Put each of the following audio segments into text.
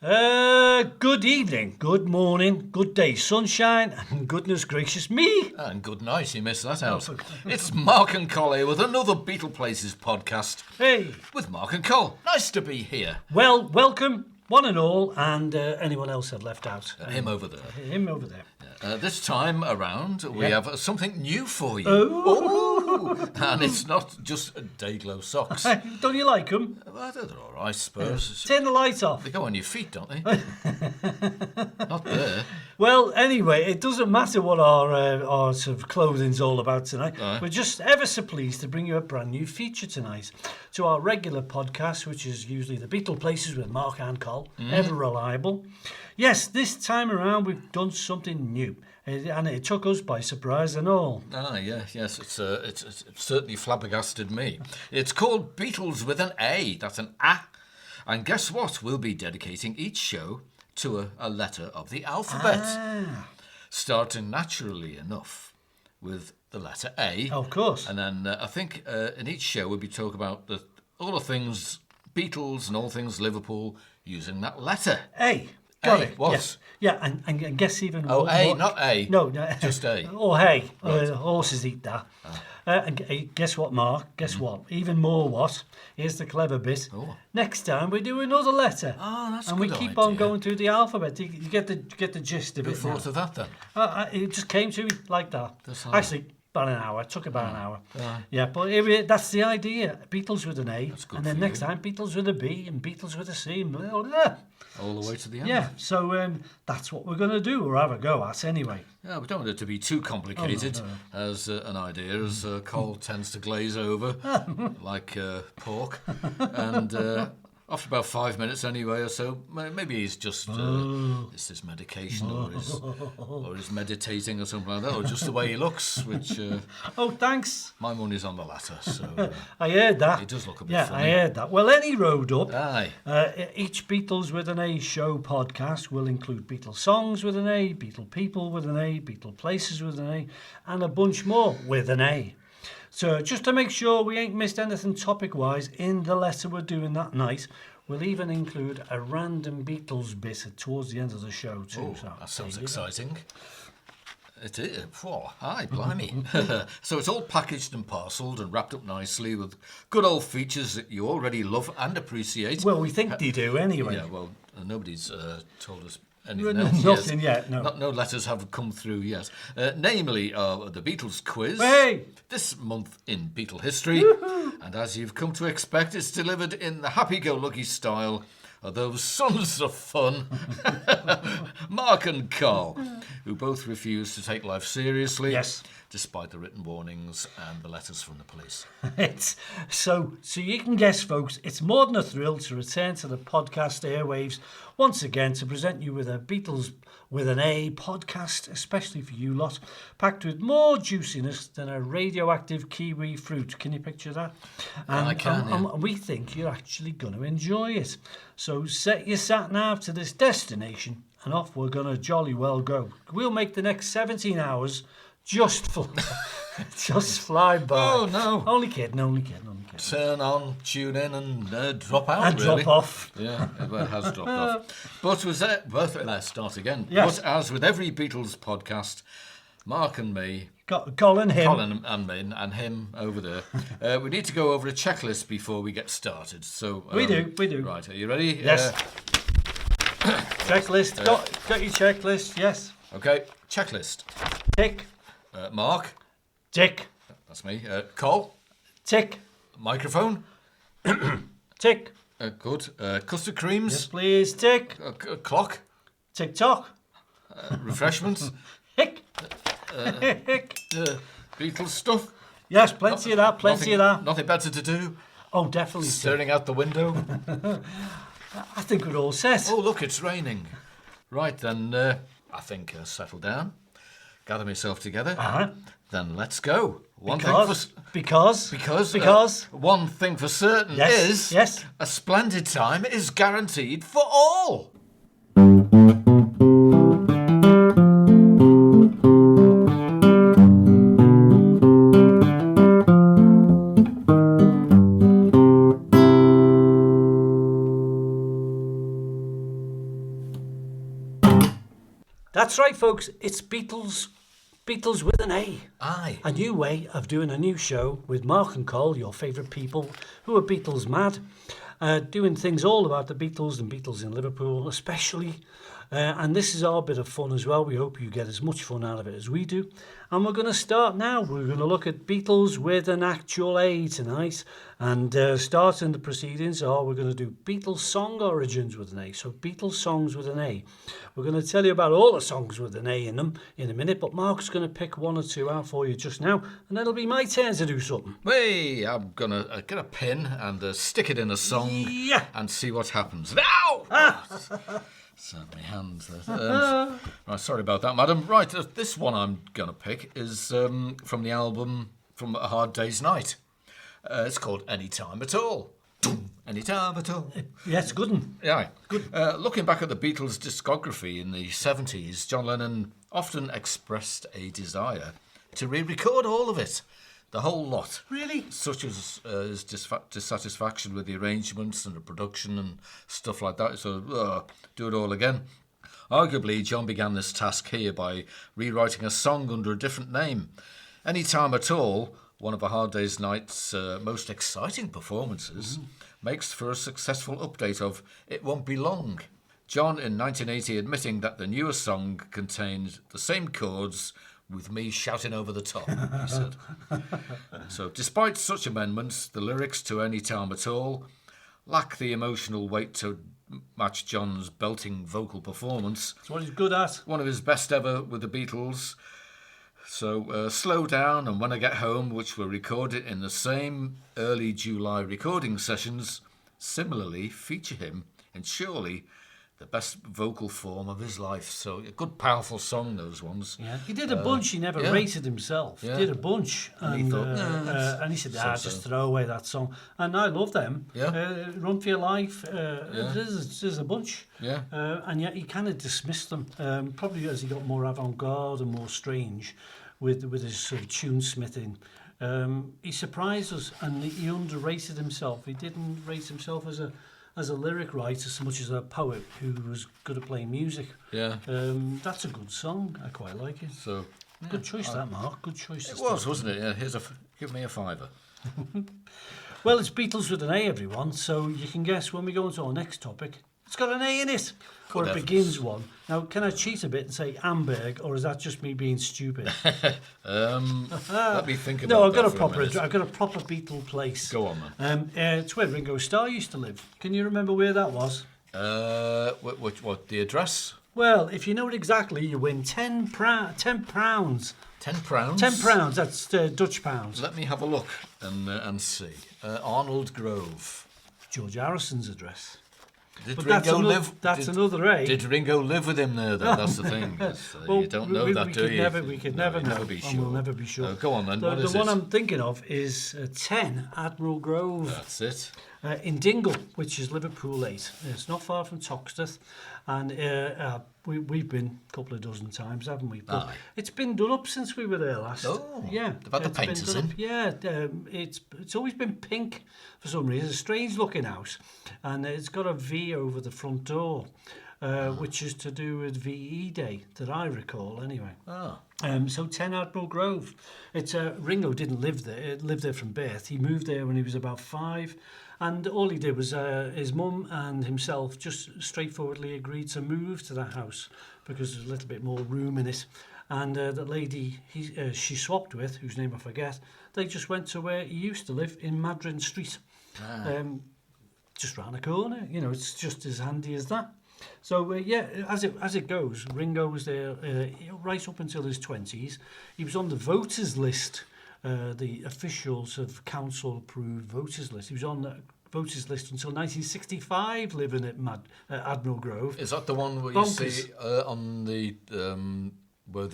Good evening, good morning, good day, sunshine, and goodness gracious me. And good night, you missed that out. It's Mark and Col here with another Beatleplaces podcast. Hey. With Mark and Col. Nice to be here. Well, welcome, one and all, and anyone else I've left out. Him over there. Him over there. This time around, we have something new for you. Oh. And it's not just Dayglow socks. Don't you like them? Well, they're all right, I suppose. Turn the lights off. They go on your feet, don't they? Not there. Well, anyway, it doesn't matter what our sort of clothing's all about tonight. Aye. We're just ever so pleased to bring you a brand new feature tonight to our regular podcast, which is usually the Beatleplaces with Mark and Col, ever reliable. Yes, this time around we've done something new, and it took us by surprise and all. Yes, it's certainly flabbergasted me. It's called Beatles with an A. That's an A. And guess what? We'll be dedicating each show to a letter of the alphabet. Starting naturally enough with the letter A. Of course. And then I think in each show we'll be talking about all the things Beatles and all things Liverpool using that letter. A. Got A, it. what? Yes. Yeah, and guess even Oh, more. A, not A. No, just A. Or hay. Right. Horses eat that. And guess what, Mark? Guess what? Even more what? Here's the clever bit. Oh. Next time we do another letter. Oh, that's a and we good keep on idea. going through the alphabet. You get the gist of Who it. thought now. of that then? It just came to me like that. That's all. Actually, about an hour. It took about an hour. Aye. Yeah, but that's the idea. Beatles with an A. That's good and then for next you. time, Beatles with a B and Beatles with a C. And All the way to the end? yeah, so that's what we're going to do, or have a go at anyway. Yeah, we don't want it to be too complicated as an idea, as Col tends to glaze over like pork. And after about 5 minutes anyway or so, maybe he's just it's his medication or he's meditating or something like that, or just the way he looks, which Oh, thanks. my money's on the latter. So I heard that. he does look a bit Yeah, funny. I heard that. Well, any road up. Aye. Each Beatles with an A show podcast will include Beatles songs with an A, Beatle people with an A, Beatle places with an A, and a bunch more with an A. So just to make sure we ain't missed anything topic-wise in the letter we're doing that night, we'll even include a random Beatles bit towards the end of the show too. Oh, so that sounds there you go. exciting. It is. Oh, hi, blimey. So it's all packaged and parcelled and wrapped up nicely with good old features that you already love and appreciate. Well, we think they do anyway. Yeah, well, nobody's told us No, anything else nothing yet, no. No letters have come through yet. Namely, the Beatles Quiz. Hey! This month in Beatle history. And as you've come to expect, it's delivered in the happy-go-lucky style of those sons of fun, Mark and Col, who both refuse to take life seriously, Yes. despite the written warnings and the letters from the police. So you can guess, folks, it's more than a thrill to return to the podcast airwaves once again to present you with a Beatles with an A podcast, especially for you lot, packed with more juiciness than a radioactive kiwi fruit. Can you picture that? I can, yeah. And we think you're actually going to enjoy it. So set your sat-nav to this destination and off we're going to jolly well go. We'll make the next 17 hours just fly by. Oh, no. Only kidding. Turn on, tune in, and drop out. And really. drop off. Yeah, it has dropped off. But let's start again. Yes. But as with every Beatles podcast, Mark and me, Colin, him. Colin and me, and him over there, we need to go over a checklist before we get started. So We do. Right, are you ready? Yes. Checklist. Got your checklist. Yes. Okay, checklist. Tick. Mark, Tick. that's me. Col, Tick. microphone. Tick. Good. Custard creams. Yes, please. Tick. Clock. Tick tock. Refreshments. Hick. Hick. Beatles stuff. Yes, plenty of that. Plenty of that. Nothing better to do. Oh, definitely. Tick. Staring out the window. I think we're all set. Oh, look, it's raining. Right, then, I think settle down, gather myself together, then let's go. Because one thing for certain is a splendid time is guaranteed for all. That's right, folks. It's Beatles with an A. Aye. A new way of doing a new show with Mark and Col, your favourite people who are Beatles mad, doing things all about the Beatles and Beatles in Liverpool especially. And this is our bit of fun as well. We hope you get as much fun out of it as we do. And we're going to start now. We're going to look at Beatles with an actual A tonight. And starting the proceedings we're going to do Beatles song origins with an A. So Beatles songs with an A. We're going to tell you about all the songs with an A in them in a minute. But Mark's going to pick one or two out for you just now. And then it'll be my turn to do something. Hey, I'm going to get a pin and stick it in a song and see what happens. Now! Sad my hands. Right, sorry about that, madam. Right, this one I'm going to pick is from the album From A Hard Day's Night. It's called Any Time At All. Any time at all. Yeah, it's a good one. Yeah. Good. Looking back at the Beatles' discography in the 70s, John Lennon often expressed a desire to re-record all of it. The whole lot. Really? Such as his dissatisfaction with the arrangements and the production and stuff like that. So, do it all again. Arguably, John began this task here by rewriting a song under a different name. Any Time At All, one of A Hard Day's Night's most exciting performances, makes for a successful update of It Won't Be Long. John, in 1980, admitting that the newer song contained the same chords with me shouting over the top, he said. So, despite such amendments, the lyrics to Any Time At All lack the emotional weight to match John's belting vocal performance. That's what he's good at. One of his best ever with the Beatles. So, Slow Down and When I Get Home, which were recorded in the same early July recording sessions, similarly feature him in surely the best vocal form of his life. So a good, powerful song, those ones. Yeah, he did a bunch. He never rated himself. Yeah. He did a bunch, and he thought, and he said, just throw away that song. And I love them. Yeah. Run for Your Life. There's a bunch. Yeah. And yet he kind of dismissed them. Probably as he got more avant-garde and more strange with his sort of tune-smithing. He surprised us, and he underrated himself. He didn't rate himself as a lyric writer so much as a poet who was good at playing music. Yeah. That's a good song. I quite like it. So good choice, that, Mark. Good choice. It was, wasn't it? Yeah. Give me a fiver. Well, it's Beatles with an A, everyone. So you can guess when we go on to our next topic. It's got an A in it. Or it begins one. Now, can I cheat a bit and say Amberg, or is that just me being stupid? Let me think about No, I've got that I've got a proper Beatle place. Go on, man. It's where Ringo Starr used to live. Can you remember where that was? What the address? Well, if you know it exactly, you win £10. £10? £10. That's Dutch pounds. Let me have a look and see. Arnold Grove. George Harrison's address. Did Ringo live? That's another A. Did Ringo live with him there? Then? That's the thing. Well, you don't know that, do you? We could never know. Be sure. And we'll never be sure. Go on then. The one I'm thinking of is 10 Admiral Grove. That's it. In Dingle, which is Liverpool 8. It's not far from Toxteth. And we've been a couple of dozen times, haven't we? But it's been done up since we were there last. Oh, yeah. They've had the painters in. Yeah, it's always been pink for some reason. It's a strange looking house. And it's got a V over the front door, which is to do with VE Day, that I recall anyway. So 10 Admiral Grove. It's Ringo didn't live there. Lived there from birth. He moved there when he was about 5. And all he did was his mum and himself just straightforwardly agreed to move to that house because there's a little bit more room in it. And the lady she swapped with, whose name I forget, they just went to where he used to live in Madryn Street. Just round the corner. You know, it's just as handy as that. So, as it goes, Ringo was there right up until his 20s. He was on the voters list. The officials of council-approved voters list. He was on the voters list until 1965, living at Admiral Grove. Is that the one where you see on the where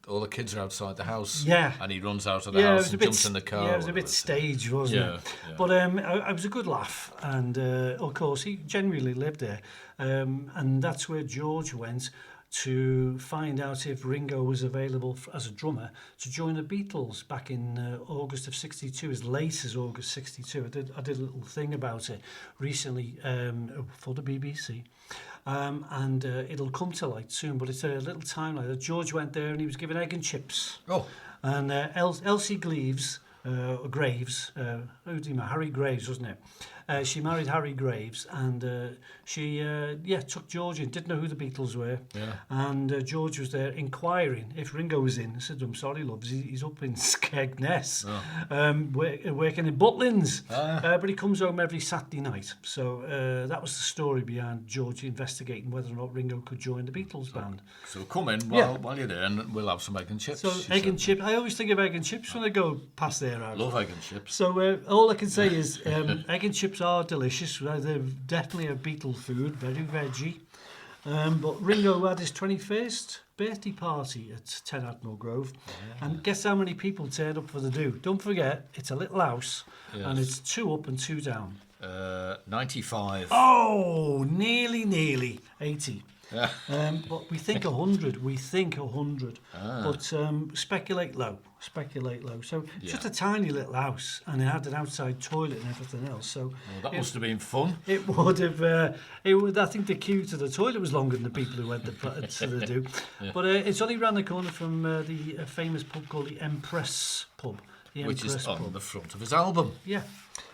all the kids are outside the house? Yeah. And he runs out of the house and jumps in the car. Yeah, it was a bit staged, wasn't it? Yeah. But it was a good laugh, and of course he genuinely lived there, and that's where George went to find out if Ringo was available as a drummer to join the Beatles back in August of 62, as late as August 62. I did a little thing about it recently for the BBC. and it'll come to light soon, but it's a little time like that. George went there and he was given egg and chips. Oh. And Elsie Greaves, Harry Graves, wasn't it? She married Harry Graves, and she took George in. Didn't know who the Beatles were, and George was there inquiring if Ringo was in. I said, "I'm sorry, love, he's up in Skegness, working in Butlins, but he comes home every Saturday night." So that was the story behind George investigating whether or not Ringo could join the Beatles band. So come in while you're there, and we'll have some egg and chips. So egg and chips. I always think of egg and chips when I go past their house. Love egg and chips. So all I can say is egg and chips are delicious. They're definitely a Beatle food, very veggie. But Ringo had his 21st birthday party at 10 Admiral Grove, and guess how many people turned up for the do? Don't forget, it's a little house, and it's 2 up and 2 down. 95. Oh, nearly 80. But we think 100. But speculate low. So just a tiny little house, and it had an outside toilet and everything else. So that must have been fun. It would have. I think the queue to the toilet was longer than the people who went to the do. But it's only round the corner from the famous pub called the Empress Pub. Which is on the front of his album. Yeah.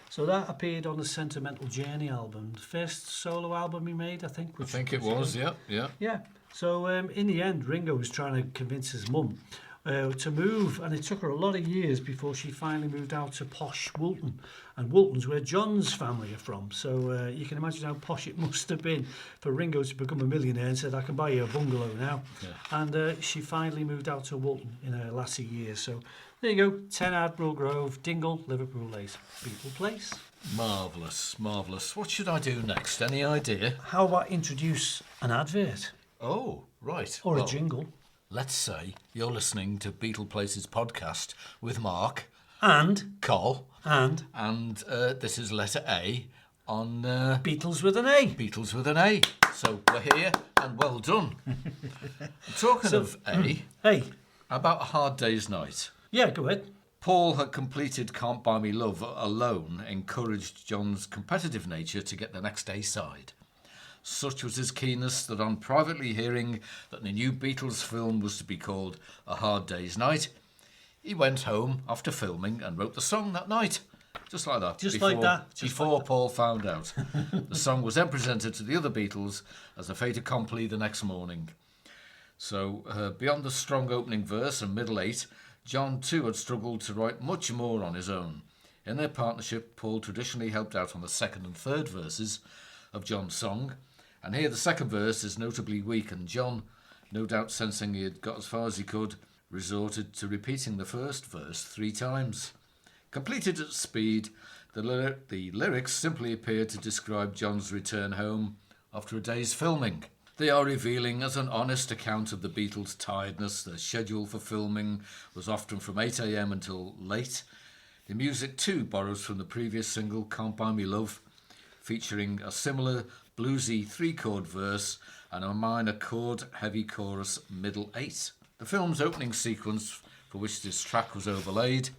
So that appeared on the Sentimental Journey album, the first solo album he made, I think. I think it was, yeah. Yeah. So in the end, Ringo was trying to convince his mum to move, and it took her a lot of years before she finally moved out to posh Woolton. And Woolton's where John's family are from. So you can imagine how posh it must have been for Ringo to become a millionaire and said, "I can buy you a bungalow now." Yeah. And she finally moved out to Woolton in her latter years. So there you go, 10 Admiral Grove, Dingle, Liverpool Lace, Beatleplaces. Marvellous. What should I do next? Any idea? How about introduce an advert? Oh, right. Or a jingle. Let's say you're listening to Beatleplaces podcast with Mark and Col, and this is letter A on Beatles with an A. Beatles with an A. So we're here, and well done. Talking of A, hey, about A Hard Day's Night. Yeah, go ahead. Paul had completed Can't Buy Me Love alone, encouraged John's competitive nature to get the next A-side. Such was his keenness that on privately hearing that the new Beatles film was to be called A Hard Day's Night, he went home after filming and wrote the song that night. Just like that. Before Paul found out. The song was then presented to the other Beatles as a fait accompli the next morning. So, beyond the strong opening verse and middle 8, John too had struggled to write much more on his own. In their partnership, Paul traditionally helped out on the second and third verses of John's song, and here the second verse is notably weak, and John, no doubt sensing he had got as far as he could, resorted to repeating the first verse 3 times. Completed at speed, the lyrics simply appeared to describe John's return home after a day's filming. They are revealing as an honest account of the Beatles' tiredness. Their schedule for filming was often from 8 a.m. until late. The music too borrows from the previous single, Can't Buy Me Love, featuring a similar bluesy 3-chord verse and a minor chord-heavy chorus middle 8. The film's opening sequence, for which this track was overlaid,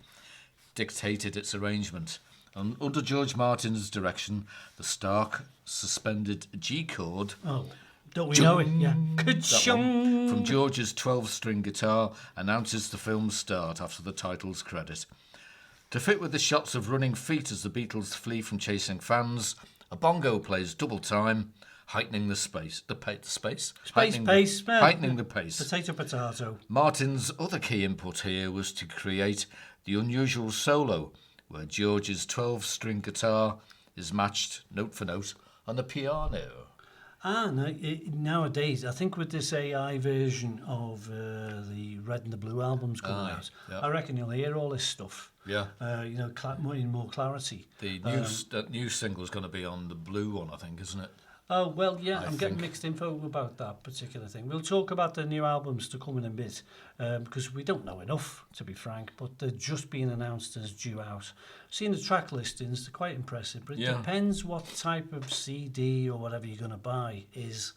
dictated its arrangement. And under George Martin's direction, the stark, suspended G chord... Oh. Don't we know it? Yeah. From George's 12-string guitar announces the film's start after the title's credit. To fit with the shots of running feet as the Beatles flee from chasing fans, a bongo plays double time, heightening the pace. Heightening the pace. Potato. Martin's other key input here was to create the unusual solo, where George's 12-string guitar is matched note for note on the piano. Nowadays, I think with this AI version of the Red and the Blue albums coming out, I reckon you'll hear all this stuff. Yeah. In more clarity. That new single is going to be on the blue one, I think, isn't it? Oh, well, yeah, I'm getting mixed info about that particular thing. We'll talk about the new albums to come in a bit, because we don't know enough, to be frank, but they're just being announced as due out. Seeing the track listings, they're quite impressive, but it depends what type of CD or whatever you're going to buy is,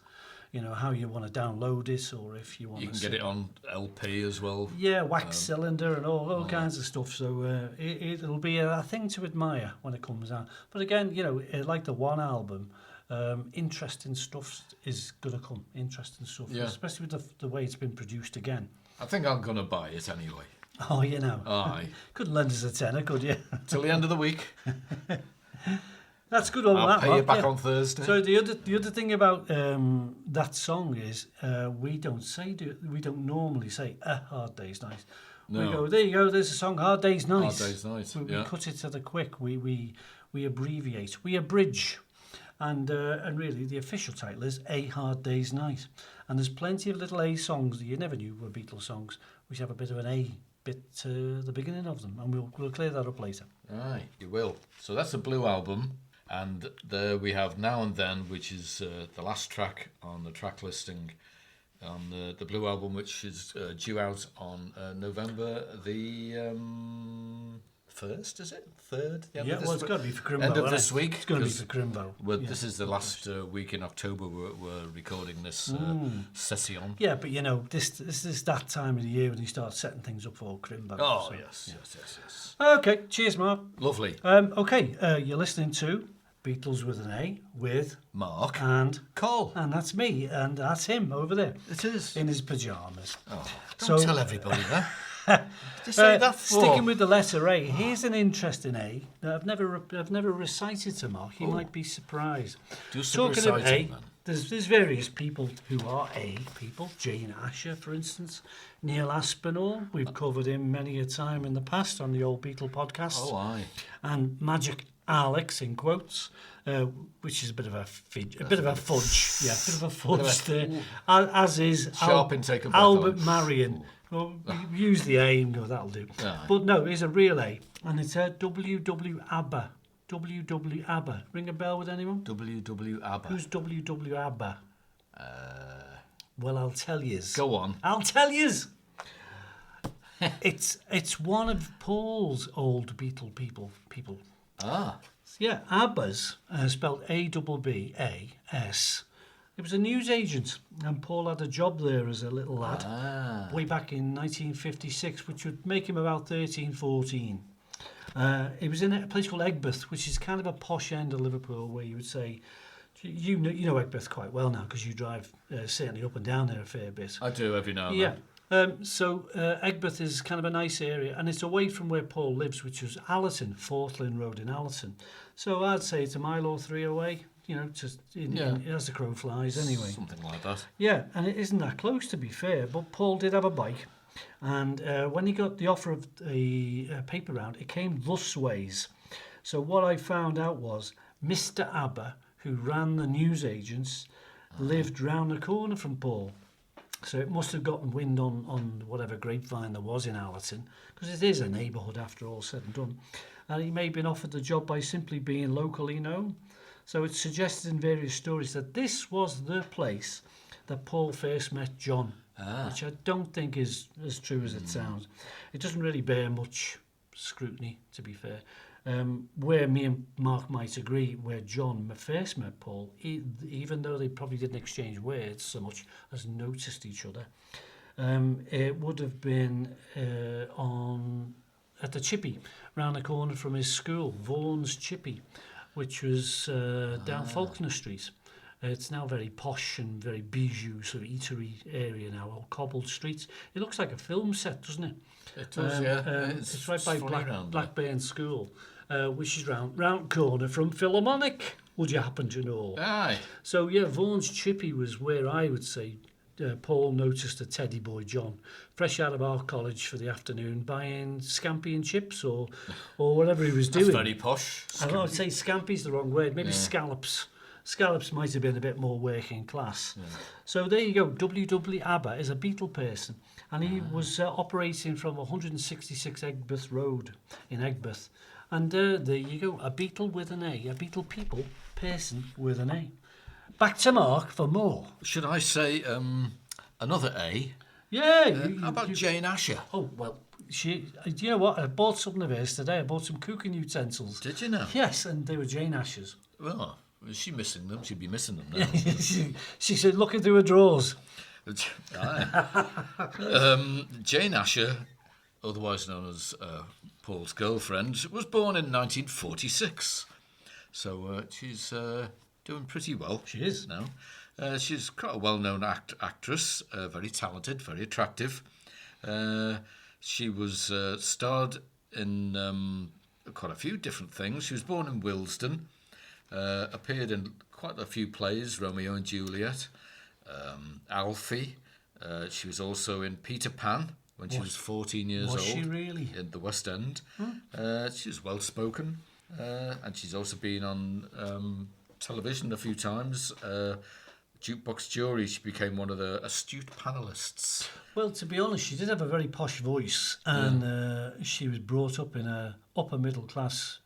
how you want to download it, or if you want You can get it on LP as well. Yeah, wax cylinder and all kinds of stuff, so it'll be a thing to admire when it comes out. But again, like the One album, Interesting stuff is going to come. Interesting stuff, Yeah. especially with the way it's been produced again. I think I'm going to buy it anyway. Oh, you know. Aye. Couldn't lend us a tenner, could you? Till the end of the week. That's good on I'll that, pay Mark, you back yeah. on Thursday. So the other thing about that song is we don't normally say a hard day's nice. No. We go, there you go, there's a song, hard day's nice. Hard day's nice, We yeah. cut it to the quick. We abbreviate, we abridge, and really the official title is A Hard Day's Night. And there's plenty of little A songs that you never knew were Beatles songs, which have a bit of an A bit to the beginning of them, and we'll clear that up later. Aye, you will. So that's the Blue Album, and there we have Now and Then, which is the last track on the track listing on the Blue Album, which is due out on November the 1st, is it? 3rd? The end of this it's got to be for Crimbo. End of isn't this it? week. It's going to be for Crimbo. Well, this is the last week in October we're recording this session. Yeah, but you know, this is that time of the year when you start setting things up for Crimbo. Oh, so, yes. Okay, cheers, Mark. Lovely. Okay, you're listening to Beatles with an A with Mark and Col. and that's me and that's him over there It is. in his pajamas. Oh, don't So- tell everybody that. Did you say that for? Sticking with the letter A, here's an interesting A that I've never recited to Mark. You might be surprised. Do some Talking of A, reciting, then. there's various people who are A people. Jane Asher, for instance, Neil Aspinall. We've covered him many a time in the past on the old Beatle podcast. Oh, aye. And Magic Alex in quotes, which is a bit of a fudge. Yeah, a bit of a fudge there. As is Sharp intake of breath, Albert Alan. Marion. Well, we use the A and go, that'll do. Aye. But no, it's a real A, and it's a W.W. ABBA. W.W. ABBA. Ring a bell with anyone? W.W. ABBA. Who's W.W. ABBA? Well, I'll tell yous. Go on. I'll tell yous. It's one of Paul's old Beatle people. Ah. Yeah, ABBA's, spelled A-B-B-A-S. It was a newsagent, and Paul had a job there as a little lad, way back in 1956, which would make him about 13, 14. It was in a place called Egbert, which is kind of a posh end of Liverpool, where you would say, you know Egbert quite well now, because you drive certainly up and down there a fair bit. I do every now and Yeah. then. So Egbert is kind of a nice area, and it's away from where Paul lives, which was Allerton, Fortlin Road in Allerton. So I'd say it's a mile or three away, just as the crow flies anyway. Something like that. Yeah, and it isn't that close to be fair, but Paul did have a bike, and when he got the offer of a paper round, it came thus ways. So what I found out was Mr. ABBA, who ran the newsagents, lived round the corner from Paul. So it must have gotten wind on whatever grapevine there was in Allerton, because it is a neighbourhood after all said and done. And he may have been offered the job by simply being locally known. So it's suggested in various stories that this was the place that Paul first met John, which I don't think is as true as it sounds. It doesn't really bear much scrutiny, to be fair. Where me and Mark might agree, where John first met Paul, even though they probably didn't exchange words so much as noticed each other, it would have been at the Chippy, round the corner from his school, Vaughan's Chippy, which was down Faulkner Street. It's now very posh and very bijou, sort of eatery area now, all cobbled streets. It looks like a film set, doesn't it? It does, yeah. It's right by funny round there. Blackburn School, which is round corner from Philharmonic, would you happen to know? Aye. So, yeah, Vaughan's Chippy was where I would say Paul noticed a teddy boy John, fresh out of our college for the afternoon, buying scampi and chips or whatever he was doing. That's very posh. I would say scampi's the wrong word, maybe scallops. Scallops might have been a bit more working class. Yeah. So there you go, W.W. ABBA is a Beatle person, and he was operating from 166 Egbert Road in Egbert. And there you go, a Beatle with an A, a Beatle people person with an A. Back to Mark for more. Should I say another A? Yeah. How about Jane Asher? Oh, well, do you know what? I bought something of hers today. I bought some cooking utensils. Did you know? Yes, and they were Jane Asher's. Well, is she missing them? She'd be missing them now. she said, looking through her drawers. Jane Asher, otherwise known as Paul's girlfriend, was born in 1946. So she's doing pretty well. She is. Now. She's quite a well-known actress, very talented, very attractive. She was starred in quite a few different things. She was born in Willesden, appeared in quite a few plays, Romeo and Juliet, Alfie. She was also in Peter Pan when she was 14 years old. Was she really? In the West End. She was well-spoken, and she's also been on television a few times. Jukebox Jury, she became one of the astute panellists. Well, to be honest, she did have a very posh voice, and she was brought up in a upper middle class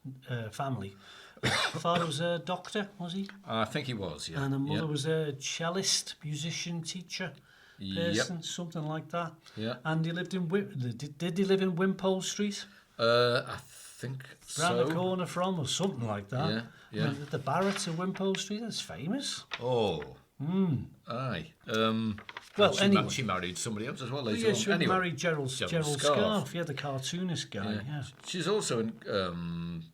family. Father was a doctor, was he? I think he was, yeah. And her mother was a cellist, musician, teacher person, something like that. Yeah. And he lived in did he live in Wimpole Street? I think Round so. the corner from, or something like that. Yeah, yeah. I mean, the Barretts of Wimpole Street, that's famous. Oh. Aye. Well, anyway. She married somebody else as well later Yeah, on. she Anyway, married Gerald Scarfe. Yeah, the cartoonist guy. Yeah. She's also in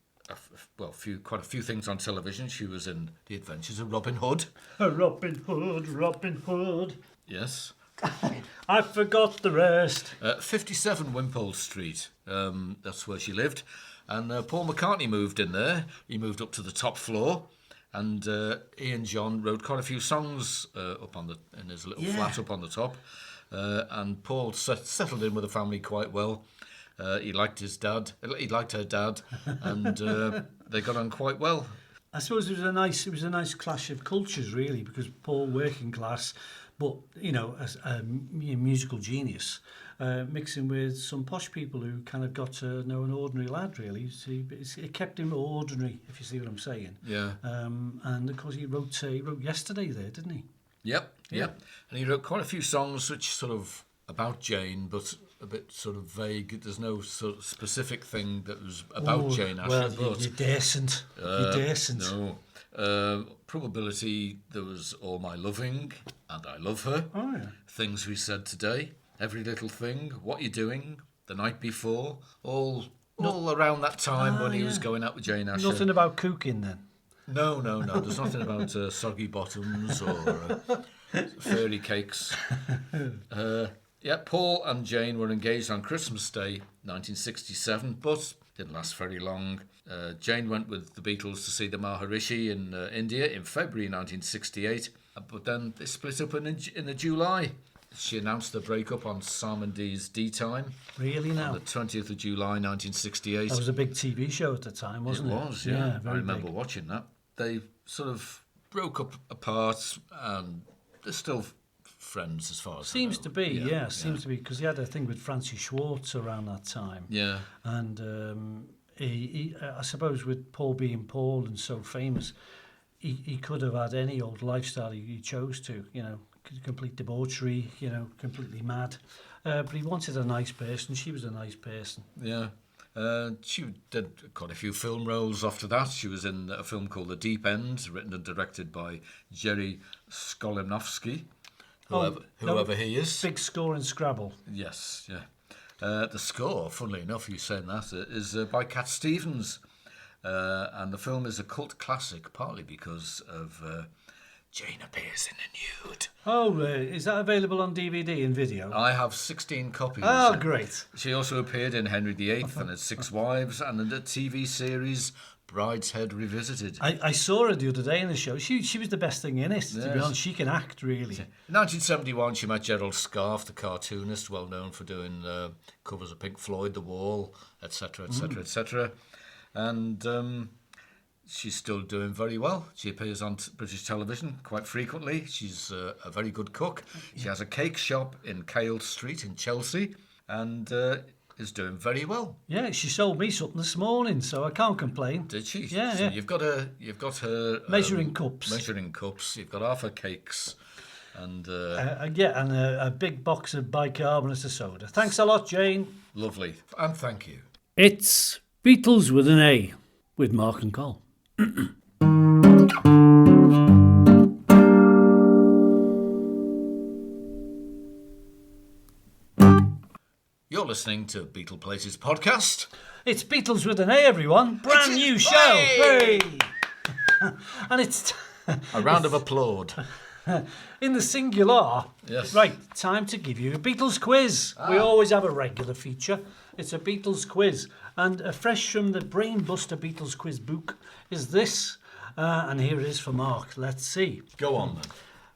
quite a few things on television. She was in The Adventures of Robin Hood. Robin Hood. Yes. I forgot the rest. 57 Wimpole Street. That's where she lived. And Paul McCartney moved in there. He moved up to the top floor. And Ian John wrote quite a few songs up in his little flat up on the top. And Paul settled in with the family quite well. He liked his dad. He liked her dad, and they got on quite well. I suppose it was a nice clash of cultures, really, because Paul, working class, but as a musical genius, mixing with some posh people who kind of got to know an ordinary lad, really. So it kept him ordinary, if you see what I'm saying. Yeah. And of course he wrote Yesterday there, didn't he? Yep. And he wrote quite a few songs which sort of about Jane, but a bit sort of vague. There's no sort of specific thing that was about Jane Asher. Well, you daresn't. You daresn't. No. Probability, there was All My Loving, and I Love Her. Oh, yeah. Things We Said Today, Every Little Thing, What You Doing, The Night Before, all around that time when he was going out with Jane Asher. Nothing about cooking then? No. There's nothing about soggy bottoms or fairy cakes. Paul and Jane were engaged on Christmas Day, 1967, but didn't last very long. Jane went with the Beatles to see the Maharishi in India in February 1968, but then they split up in the July. She announced the breakup on Sam & Dee's D Time. Really now? On the 20th of July 1968. That was a big TV show at the time, wasn't it? It was, yeah. I remember big. watching that. They sort of broke up apart, and they're still friends as far as seems I know. to be, seems to be, because he had a thing with Francie Schwartz around that time. Yeah. And he I suppose with Paul being Paul and so famous, he could have had any old lifestyle he chose to, complete debauchery, completely mad. But he wanted a nice person. She was a nice person. Yeah. She did quite a few film roles after that. She was in a film called The Deep End, written and directed by Jerry Skolimowski, whoever he is. Big score in Scrabble. Yes, yeah. The score, funnily enough, you saying that, is by Cat Stevens. And the film is a cult classic, partly because of Jane appears in the nude. Oh, is that available on DVD and video? I have 16 copies. Oh, great. She also appeared in Henry VIII and His Six Wives, and in the TV series Brideshead Revisited. I saw her the other day in the show. She was the best thing in it, to be honest. She can act, really. In 1971, she met Gerald Scarfe, the cartoonist, well known for doing covers of Pink Floyd, The Wall, etc., etc., etc. And she's still doing very well. She appears on British television quite frequently. She's a very good cook. She has a cake shop in Cale Street in Chelsea, and is doing very well. Yeah, she sold me something this morning, so I can't complain. Did she? Yeah, so yeah. You've got her measuring cups. Measuring cups. You've got half her cakes, and and a big box of bicarbonate of soda. Thanks a lot, Jane. Lovely, and thank you. It's Beatles with an A with Mark and Col. You're listening to Beatleplaces podcast. It's Beatles with an A, everyone. Brand new show. Hey! And it's A round of applause. In the singular. Yes. Right, time to give you a Beatles quiz. We always have a regular feature. It's a Beatles quiz. And fresh from the Brainbuster Beatles quiz book is this. And here it is for Mark. Let's see. Go on then.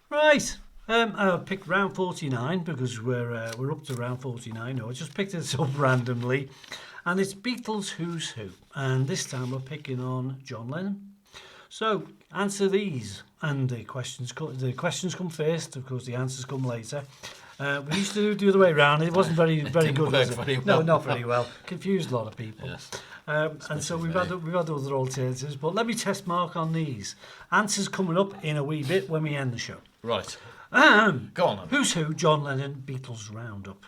Right. I picked round 49 because we're up to round 49. No, I just picked it up randomly. And it's Beatles Who's Who. And this time we're picking on John Lennon. So, answer these. And the questions come first. Of course, the answers come later. We used to do it the other way around. It wasn't very good, was it? Very well. No, not very well. Confused a lot of people. Yes. And so we've had other alternatives. But let me test Mark on these. Answers coming up in a wee bit when we end the show. Right. Go on then. Who's Who, John Lennon, Beatles Roundup.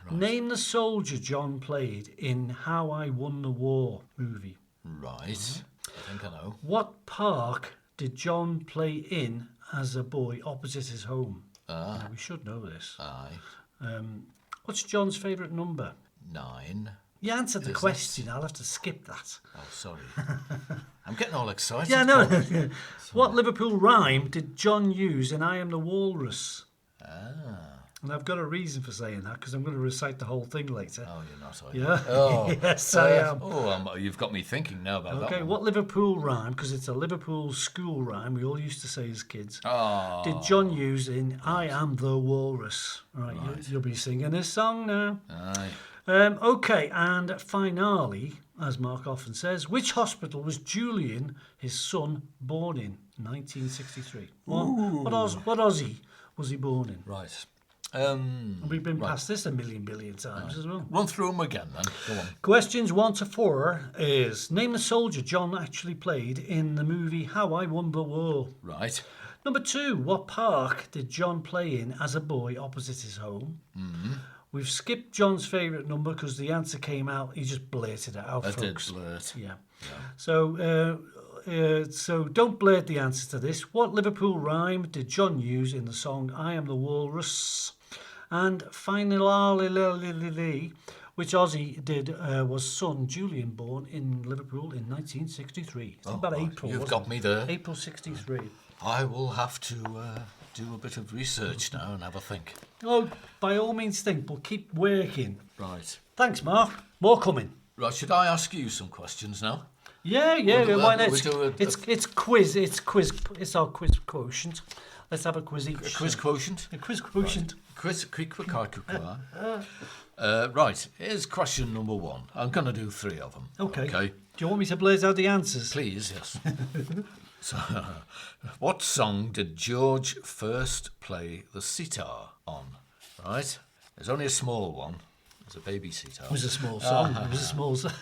Right. Name the soldier John played in How I Won the War movie. Right. I think I know. What park did John play in as a boy opposite his home? Now, we should know this. Aye. What's John's favourite number? 9. You answered the question. I'll have to skip that. Oh, sorry. I'm getting all excited. Yeah, no. What Liverpool rhyme did John use in I Am The Walrus? And I've got a reason for saying that because I'm going to recite the whole thing later. Oh, you're not, are you? Yeah. Oh, Yes, I am. You've got me thinking now about that Okay, one. what Liverpool rhyme, because it's a Liverpool school rhyme we all used to say as kids, Oh. did John use in I Am The Walrus? Right. You'll be singing this song now. Aye. Okay, and finally, as Mark often says, which hospital was Julian, his son, born in 1963? What Aussie was he born in? Right. And we've been past this a billion times as well. Run through them again then. Go on. Questions 1 to 4 is, name the soldier John actually played in the movie How I Won the War. Right. Number 2, what park did John play in as a boy opposite his home? Mm-hmm. We've skipped John's favourite number because the answer came out. He just blurted it out, I folks. did blurt. Yeah. So don't blurt the answer to this. What Liverpool rhyme did John use in the song I Am the Walrus? And finally, which Aussie did was son Julian, born in Liverpool in 1963. It's about April. You've got me there. April 63. I will have to do a bit of research now and have a think. Oh, by all means think, but keep working. Right. Thanks, Mark. More coming. Right, should I ask you some questions now? Yeah, why not? It's quiz. It's our quiz quotient. Let's have a quiz each. A quiz quotient? A quiz quotient. Right, here's question number 1. I'm going to do 3 of them. Okay. Do you want me to blaze out the answers? Please, yes. So, what song did George first play the sitar on? Right? There's only a small one. It's a baby sitar. It was a small song. It was a small song.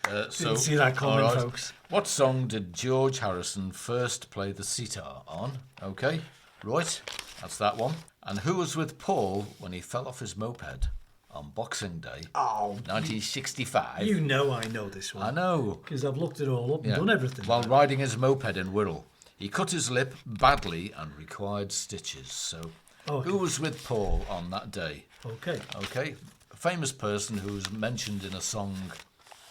Didn't see that coming, folks. What song did George Harrison first play the sitar on? Okay, right, that's that one. And who was with Paul when he fell off his moped on Boxing Day, 1965? You know I know this one. I know. Because I've looked it all up and done everything. While riding his moped in Wirral. He cut his lip badly and required stitches. So, who was with Paul on that day? Okay. A famous person who's mentioned in a song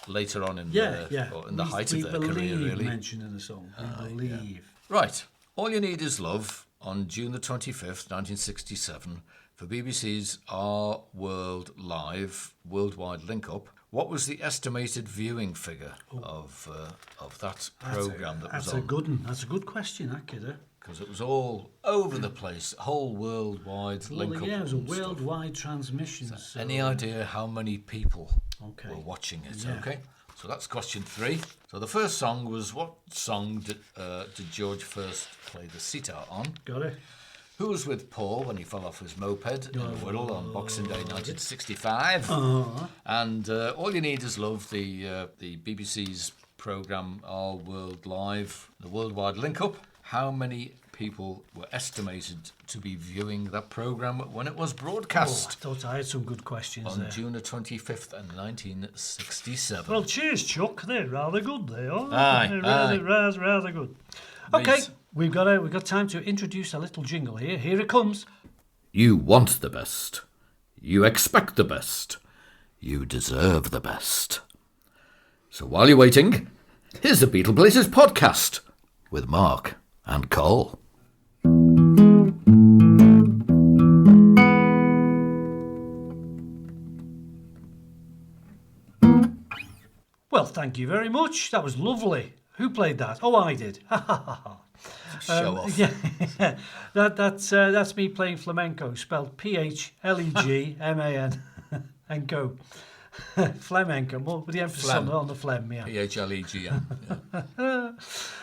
later on in the height of their career, really. Mentioned in the song. I believe. Yeah. Right. All You Need Is Love on June the 25th, 1967, for BBC's Our World Live worldwide link-up. What was the estimated viewing figure of that programme that was on? That's a good one. That's a good question, that kidder. Because it was all over the place, whole worldwide link-up. Yeah, it was a worldwide transmission. So any idea how many people were watching it? Yeah. Okay, so that's question 3. So the first song was, what song did George first play the sitar on? Got it. Who was with Paul when he fell off his moped in Wirral on Boxing Day 1965? And All You Need Is Love, the BBC's programme Our World Live, the worldwide link-up. How many people were estimated to be viewing that programme when it was broadcast? I thought I had some good questions on there. June the 25th in 1967. Well, cheers, Chuck. They're rather good, they are. Aye, rather good. Okay, we've got time to introduce a little jingle here. Here it comes. You want the best. You expect the best. You deserve the best. So while you're waiting, Here's the Beatleplaces podcast with Mark and Col. Well, thank you very much. That was lovely. Who played that? Oh, I did. Show off. Yeah, that's me playing flamenco, spelled Phlegman and go. Flamenco, more with the emphasis on the phlegm, yeah. Phlegm.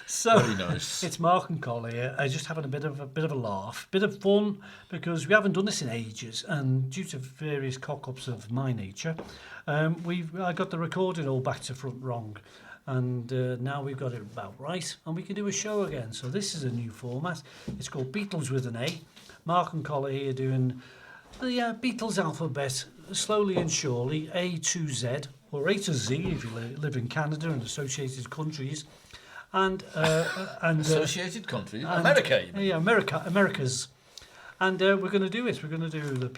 So Very nice. it's Mark and Col here. Just having a bit of a laugh, bit of fun, because we haven't done this in ages, and due to various cock-ups of my nature, I got the recording all back to front wrong, and now we've got it about right, and we can do a show again. So this is a new format. It's called Beatles With An A. Mark and Col are here doing the Beatles alphabet, slowly and surely, A to Z, or A to Z if you live in Canada and associated countries, and Associated countries? America, you mean? Yeah, Americas. And we're going to do it. We're going to do the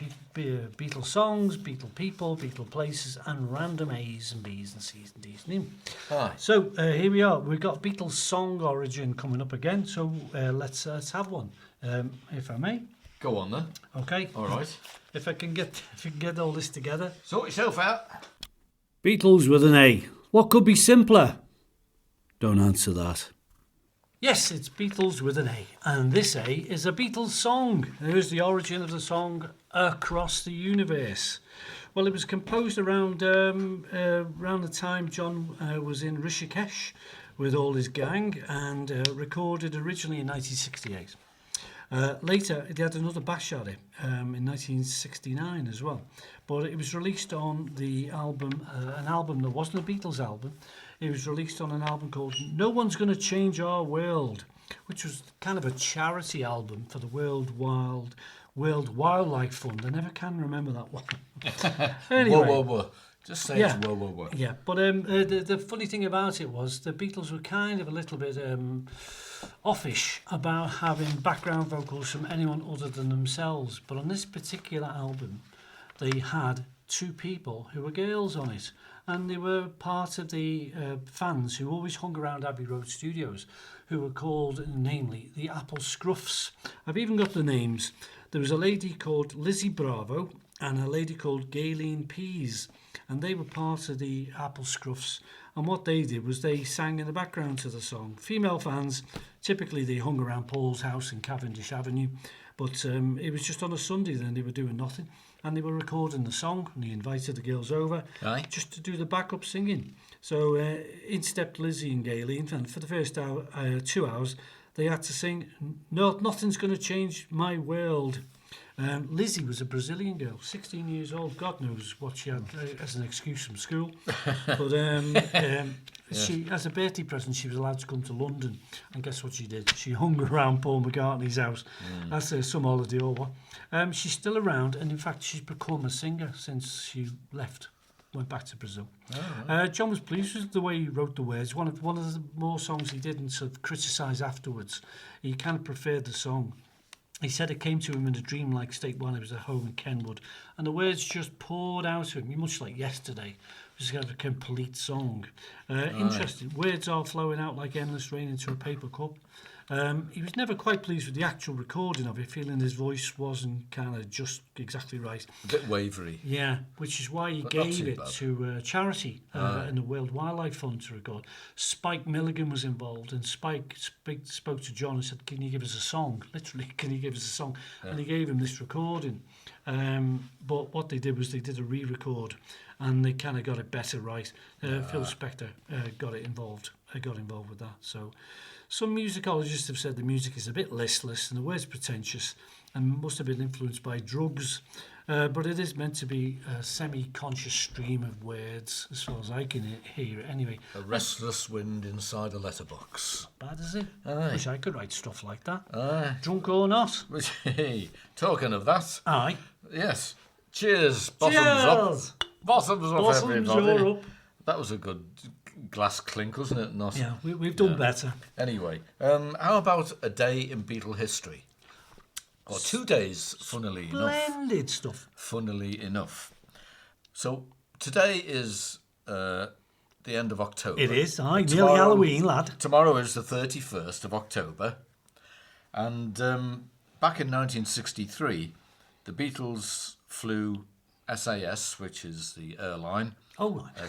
Beatles songs, Beatle people, Beatle places, and random A's and B's and C's and D's and E's. Aye. So here we are. We've got Beatles song origin coming up again. So let's have one, if I may. Go on then. Okay. All right. If you can get all this together. Sort yourself out. Beatles with an A. What could be simpler? Don't answer that. Yes, it's Beatles with an A, and this A is a Beatles song. Here's the origin of the song Across the Universe. Well, it was composed around the time John was in Rishikesh with all his gang, and recorded originally in 1968. Later, they had another bash at it in 1969 as well, but it was released on the album, an album that wasn't a Beatles album. It was released on an album called No One's Gonna Change Our World, which was kind of a charity album for the World Wildlife Fund. I never can remember that one. Anyway, Whoa. Just say it's whoa. Yeah, but the funny thing about it was the Beatles were kind of a little bit offish about having background vocals from anyone other than themselves. But on this particular album, they had two people who were girls on it. And they were part of the fans who always hung around Abbey Road Studios, who were called, namely, the Apple Scruffs. I've even got the names. There was a lady called Lizzie Bravo and a lady called Gayleen Pease, and they were part of the Apple Scruffs. And what they did was they sang in the background to the song. Female fans, typically they hung around Paul's house in Cavendish Avenue, but it was just on a Sunday then they were doing nothing. And they were recording the song, and they invited the girls over just to do the backup singing. So in stepped Lizzie and Gayleen, and for the first 2 hours, they had to sing, "No, nothing's going to change my world." Lizzie was a Brazilian girl, 16 years old. God knows what she had as an excuse from school. But she, as a birthday present, she was allowed to come to London. And guess what she did? She hung around Paul McCartney's house. That's some holiday or what. She's still around, and in fact, she's become a singer since she went back to Brazil. John was pleased with the way he wrote the words. One of the more songs he didn't sort of criticise afterwards. He kind of preferred the song. He said it came to him in a dreamlike state while he was at home in Kenwood, and the words just poured out of him, much like Yesterday. It was kind of a complete song. Interesting. Words are flowing out like endless rain into a paper cup. He was never quite pleased with the actual recording of it, feeling his voice wasn't kind of just exactly right. A bit wavery. Yeah, which is why he gave it to charity in the World Wildlife Fund to record. Spike Milligan was involved, and Spike spoke to John and said, "Can you give us a song?" Literally, "Can you give us a song?" And he gave him this recording. But what they did was they did a re-record, and they kind of got it better right. Phil Spector got involved with that. So some musicologists have said the music is a bit listless and the words pretentious and must have been influenced by drugs. But it is meant to be a semi-conscious stream of words, as far as I can hear it anyway. A restless wind inside a letterbox. Bad, is it? Aye. Wish I could write stuff like that. Aye. Drunk or not. Hey, talking of that. Aye. Yes. Cheers. Bottoms Cheers. up. Bottoms up, Bottoms everybody. are up. That was a good glass clink, wasn't it? Not. Yeah, we've done better. Anyway, how about a day in Beatle history? Or 2 days, funnily enough. Splendid stuff. Funnily enough. So today is the end of October. It is, aye. Nearly Halloween, lad. Tomorrow is the 31st of October. And back in 1963, the Beatles flew SAS, which is the airline,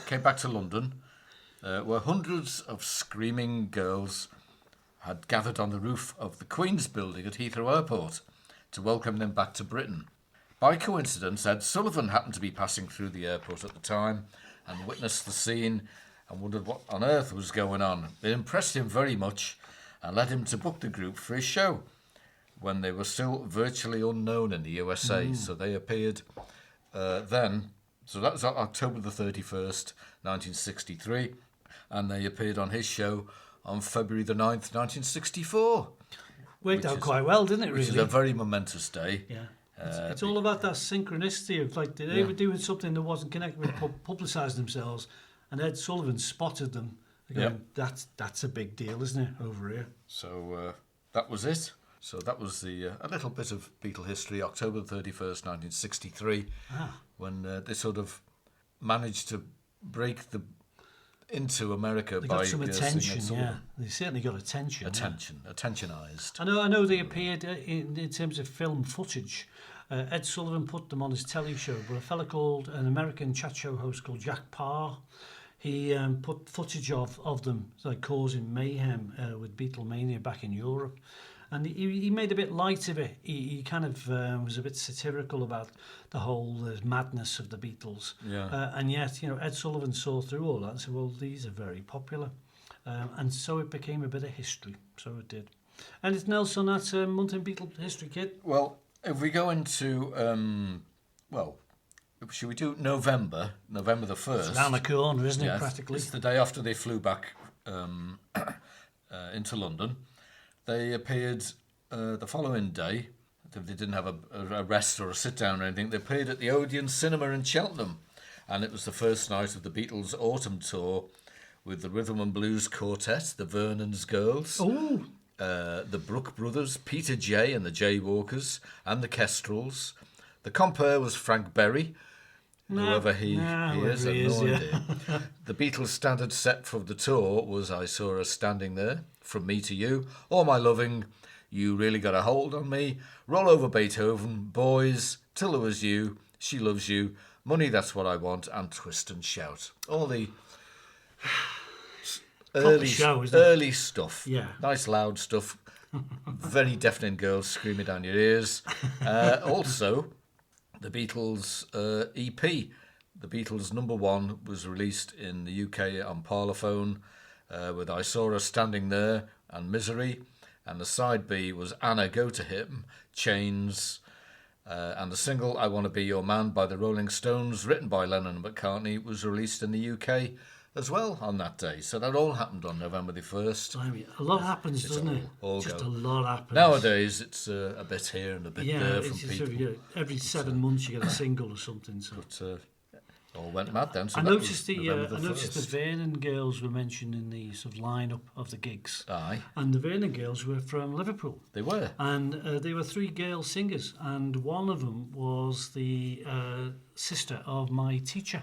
came back to London, where hundreds of screaming girls had gathered on the roof of the Queen's building at Heathrow Airport to welcome them back to Britain. By coincidence, Ed Sullivan happened to be passing through the airport at the time and witnessed the scene and wondered what on earth was going on. It impressed him very much and led him to book the group for his show when they were still virtually unknown in the USA. So they appeared then. So that was October the 31st, 1963. And they appeared on his show on February the 9th, 1964. Worked out quite well, didn't it, really? Which is a very momentous day. Yeah. It's all about that synchronicity of, like, they were doing something that wasn't connected with publicising themselves, and Ed Sullivan spotted them. Going, that's a big deal, isn't it, over here? So that was it. So that was a little bit of Beatle history, October 31st, 1963, when they sort of managed to break into America they by got some attention. Yeah, they certainly got attention. Attentionized. I know they appeared in terms of film footage. Ed Sullivan put them on his telly show, but a fella called an American chat show host called Jack Parr, he put footage of them like causing mayhem with Beatlemania back in Europe. And he made a bit light of it. He kind of was a bit satirical about the whole madness of the Beatles. Yeah. And yet, Ed Sullivan saw through all that and said, well, these are very popular. And so it became a bit of history. So it did. And it's Nelson, that's Month In Beatle History, kid. Well, if we go into, should we do November the 1st? It's around the corner, isn't it, practically? It's the day after they flew back into London. They appeared the following day. They didn't have a rest or a sit-down or anything. They appeared at the Odeon Cinema in Cheltenham. And it was the first night of the Beatles' autumn tour with the Rhythm and Blues Quartet, the Vernon's Girls, the Brooke Brothers, Peter Jay and the Jaywalkers, and the Kestrels. The compere was Frank Berry, whoever he is, I've no idea. The Beatles' standard set for the tour was I Saw Her Standing There, From Me to You, All My Loving, You Really Got a Hold on Me, Roll Over Beethoven, Boys, Till There Was You, She Loves You, Money That's What I Want, and Twist and Shout. All the early stuff. Yeah. Nice loud stuff. Very deafening girls screaming down your ears. Also, the Beatles EP. The Beatles #1 was released in the UK on Parlophone with I Saw Her Standing There and Misery. And the side B was Anna Go to Him, Chains. And the single I Want to Be Your Man by the Rolling Stones, written by Lennon and McCartney, was released in the UK as well on that day. So that all happened on November the 1st. I mean, a lot happens, doesn't it? Just a lot happens. Nowadays, it's a bit here and a bit there from people. Sort of, every 7 months you get a single or something. So. But all went mad then. So I noticed the Vernon girls were mentioned in the sort of lineup of the gigs. Aye. And the Vernon girls were from Liverpool. They were. And they were 3 girl singers, and one of them was the sister of my teacher.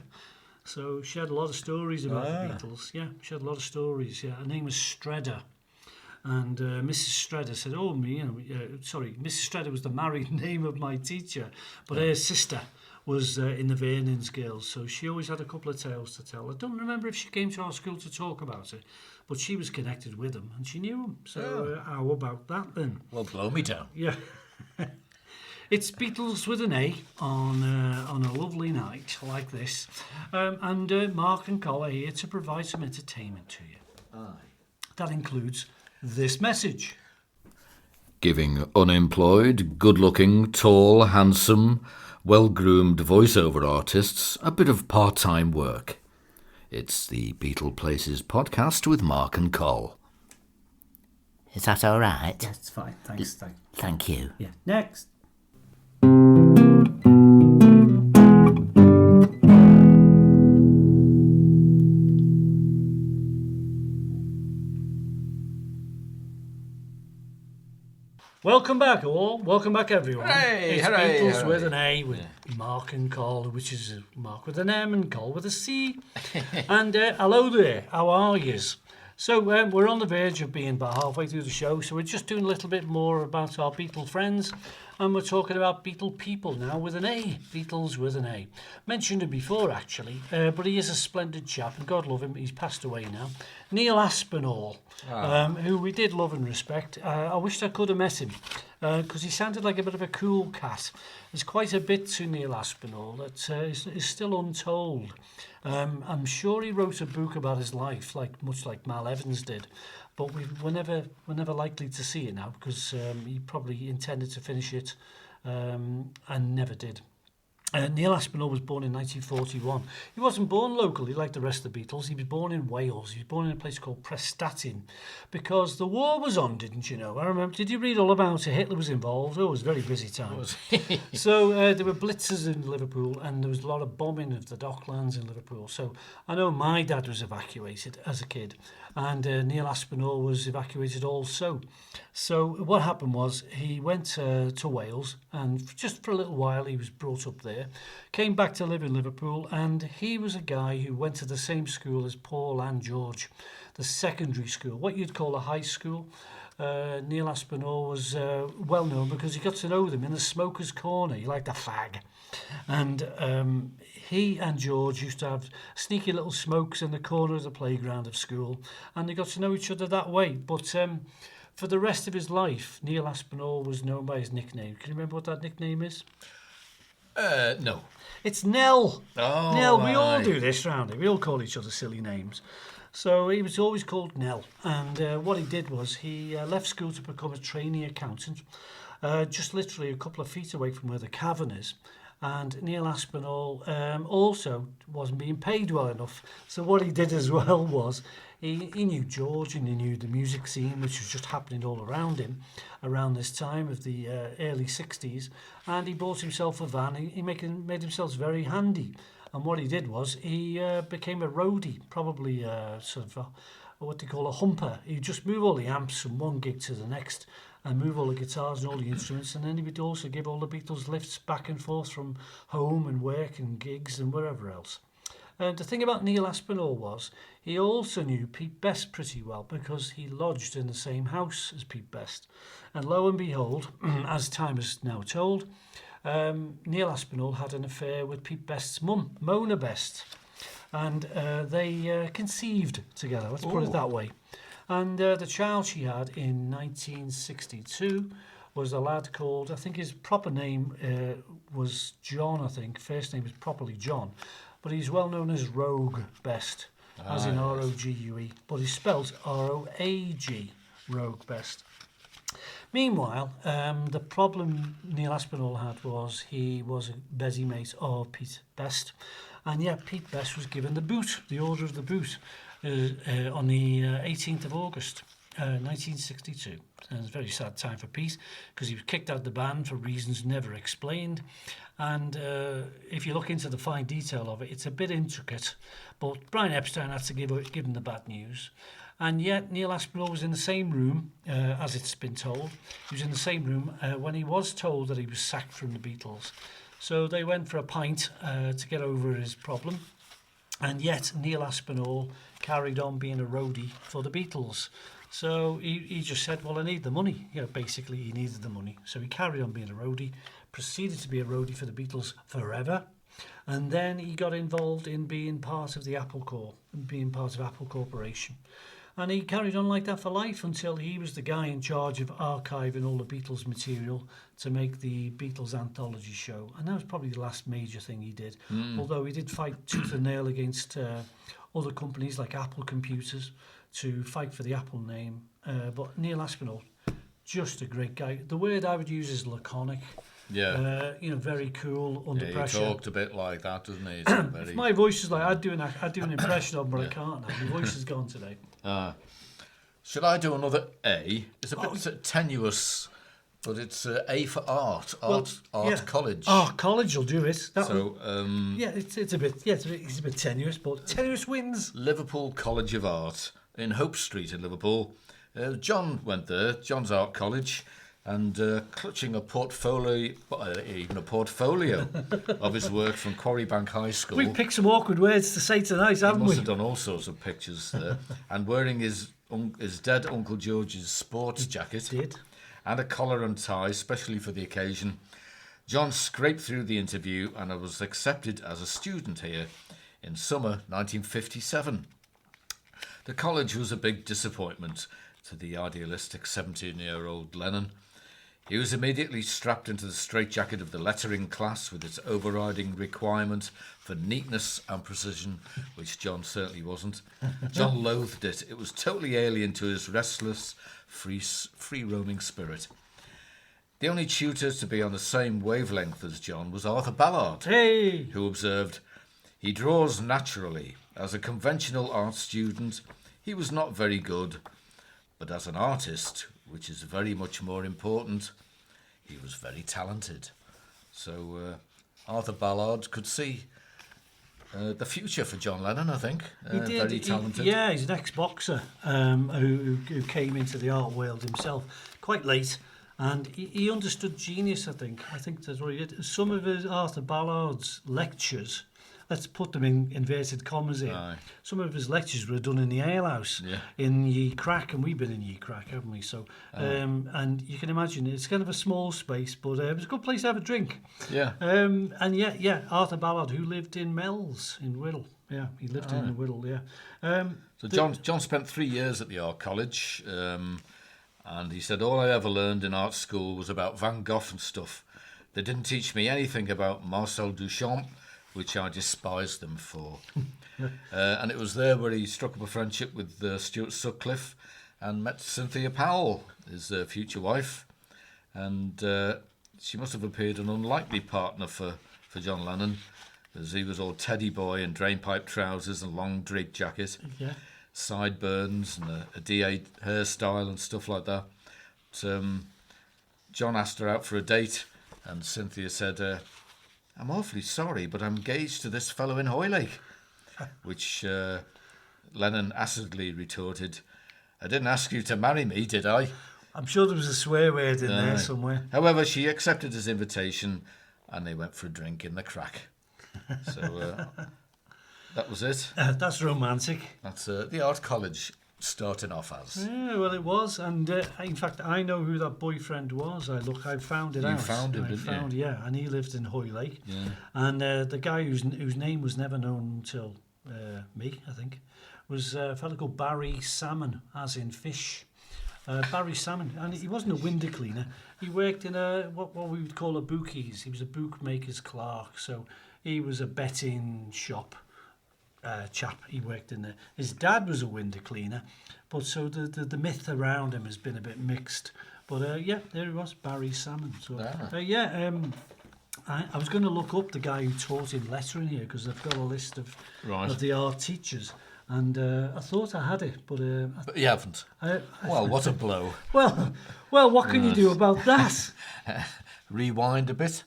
So she had a lot of stories about the Beatles. Yeah, she had a lot of stories. Yeah, her name was Stredder. And Mrs. Stredder said, Mrs. Stredder was the married name of my teacher, but her sister was in the Vernon's girls, so she always had a couple of tales to tell. I don't remember if she came to our school to talk about it, but she was connected with them and she knew them. So how about that then? Well, blow me down. Yeah. It's Beatles with an A on a lovely night like this, and Mark and Col are here to provide some entertainment to you. Aye. That includes this message. Giving unemployed, good-looking, tall, handsome, well-groomed voiceover artists a bit of part-time work. It's the Beatleplaces podcast with Mark and Col. Is that all right? Yes, it's fine. Thanks. Thank you. Yeah. Next. Welcome back, all. Welcome back, everyone. Hooray, It's hooray, Beatles hooray. with an A, with Mark and Col, which is Mark with an M and Col with a C. And hello there, how are yous? So we're on the verge of being about halfway through the show, so we're just doing a little bit more about our Beatle friends, and we're talking about Beatle people now with an A, Beatles with an A. Mentioned him before, actually, but he is a splendid chap, and God love him, he's passed away now. Neil Aspinall, who we did love and respect. I wished I could have met him, because he sounded like a bit of a cool cat. There's quite a bit to Neil Aspinall that is still untold. I'm sure he wrote a book about his life, much like Mal Evans did, but we're never likely to see it now, because he probably intended to finish it and never did. Neil Aspinall was born in 1941. He wasn't born locally like the rest of the Beatles. He was born in Wales. He was born in a place called Prestatyn because the war was on, didn't you know? I remember, did you read all about it? Hitler was involved. Oh, it was a very busy time. So there were blitzes in Liverpool and there was a lot of bombing of the docklands in Liverpool. So I know my dad was evacuated as a kid and Neil Aspinall was evacuated also. So what happened was he went to Wales and just for a little while he was brought up there, came back to live in Liverpool, and he was a guy who went to the same school as Paul and George, the secondary school, what you'd call a high school. Neil Aspinall was well known because he got to know them in the smoker's corner. He liked a fag. And he and George used to have sneaky little smokes in the corner of the playground of school, and they got to know each other that way. But for the rest of his life, Neil Aspinall was known by his nickname. Can you remember what that nickname is? No. It's Nell. Oh, Nell, we all right. do this round here. We all call each other silly names. So he was always called Nell. And what he did was he left school to become a trainee accountant, just literally a couple of feet away from where the cavern is. And Neil Aspinall also wasn't being paid well enough. So what he did as well was he knew George and he knew the music scene, which was just happening all around him around this time of the early 60s. And he bought himself a van. He made himself very handy. And what he did was he became a roadie, probably what they call a humper. He'd just move all the amps from one gig to the next and move all the guitars and all the instruments, and then he would also give all the Beatles lifts back and forth from home and work and gigs and wherever else. And the thing about Neil Aspinall was he also knew Pete Best pretty well because he lodged in the same house as Pete Best. And lo and behold, as time is now told, Neil Aspinall had an affair with Pete Best's mum, Mona Best. And they conceived together, let's put it that way. And the child she had in 1962 was a lad called, I think his proper name was John, I think. First name was properly John. But he's well known as Rogue Best, as in R-O-G-U-E. But he's spelt R-O-A-G, Rogue Best. Meanwhile, the problem Neil Aspinall had was he was a busy mate of Pete Best. And yet Pete Best was given the boot, the order of the boot, on the 18th of August, 1962. And it's a very sad time for Pete because he was kicked out of the band for reasons never explained. And if you look into the fine detail of it, it's a bit intricate. But Brian Epstein had to give him the bad news. And yet Neil Aspinall was in the same room, as it's been told. He was in the same room when he was told that he was sacked from the Beatles. So they went for a pint to get over his problem. And yet Neil Aspinall carried on being a roadie for the Beatles. So he just said, well, I need the money. You know, basically he needed the money. So he carried on being a roadie, proceeded to be a roadie for the Beatles forever. And then he got involved in being part of the Apple Corps, being part of Apple Corporation. And he carried on like that for life until he was the guy in charge of archiving all the Beatles material to make the Beatles anthology show. And that was probably the last major thing he did. Although he did fight tooth and nail against other companies like Apple Computers to fight for the Apple name. But Neil Aspinall, just a great guy. The word I would use is laconic. Yeah. Very cool under pressure. He talked a bit like that, doesn't he? Very... If my voice is like, I'd do an impression of him, but I can't now. My voice is gone today. Should I do another A? It's a bit tenuous, but it's A for art. Art college. Oh, college will do it. It's a bit tenuous, but tenuous wins. Liverpool College of Art in Hope Street in Liverpool. John went there, John's Art College. and clutching a portfolio of his work from Quarrybank High School. We picked some awkward words to say tonight, haven't He must we? have done all sorts of pictures there. And wearing his dead Uncle George's sports jacket Did. and a collar and tie, specially for the occasion, John scraped through the interview and was accepted as a student here in summer 1957. The college was a big disappointment to the idealistic 17-year-old Lennon. He was immediately strapped into the straitjacket of the lettering class with its overriding requirement for neatness and precision, which John certainly wasn't. John loathed it. It was totally alien to his restless, free-roaming spirit. The only tutor to be on the same wavelength as John was Arthur Ballard, who observed, "He draws naturally. As a conventional art student, he was not very good, but as an artist, which is very much more important, he was very talented." So Arthur Ballard could see the future for John Lennon, I think. He did. Very talented. He's an ex-boxer who came into the art world himself quite late. And he understood genius, I think. I think that's what he did. Some of his Arthur Ballard's lectures, let's put them in inverted commas here. Aye. Some of his lectures were done in the alehouse in Ye Crack, and we've been in Ye Crack, haven't we? So, and you can imagine it's kind of a small space, but it was a good place to have a drink. Yeah. And Arthur Ballard, who lived in Mells in Whittle. Yeah, he lived in Whittle. Yeah. So John spent 3 years at the art college. And he said, all I ever learned in art school was about Van Gogh and stuff. They didn't teach me anything about Marcel Duchamp, which I despised them for. And it was there where he struck up a friendship with Stuart Sutcliffe and met Cynthia Powell, his future wife. And she must have appeared an unlikely partner for John Lennon, as he was all teddy boy in drainpipe trousers and long draped jacket. Yeah. Sideburns and a DA hairstyle and stuff like that. But, John asked her out for a date, and Cynthia said, "I'm awfully sorry, but I'm engaged to this fellow in Hoylake." Which Lennon acidly retorted, "I didn't ask you to marry me, did I?" I'm sure there was a swear word in there somewhere. However, she accepted his invitation, and they went for a drink in the Crack. So that was it. That's romantic. That's the art college starting off as. Yeah, well, it was, and in fact, I know who that boyfriend was. I found it out. You found him, didn't you? Yeah, and he lived in Hoylake. Yeah. And the guy whose name was never known until me, I think, was a fellow called Barry Salmon, as in fish. Barry Salmon, and he wasn't a window cleaner. He worked in what we would call a bookies. He was a bookmaker's clerk, so he was a betting shop. Chap, he worked in there. His dad was a window cleaner, but so the myth around him has been a bit mixed. But there he was, Barry Salmon. So I was going to look up the guy who taught in lettering here, because I've got a list of the art teachers, and I thought I had it, but you haven't. Well, what a blow! Well, what can you do about that? Rewind a bit.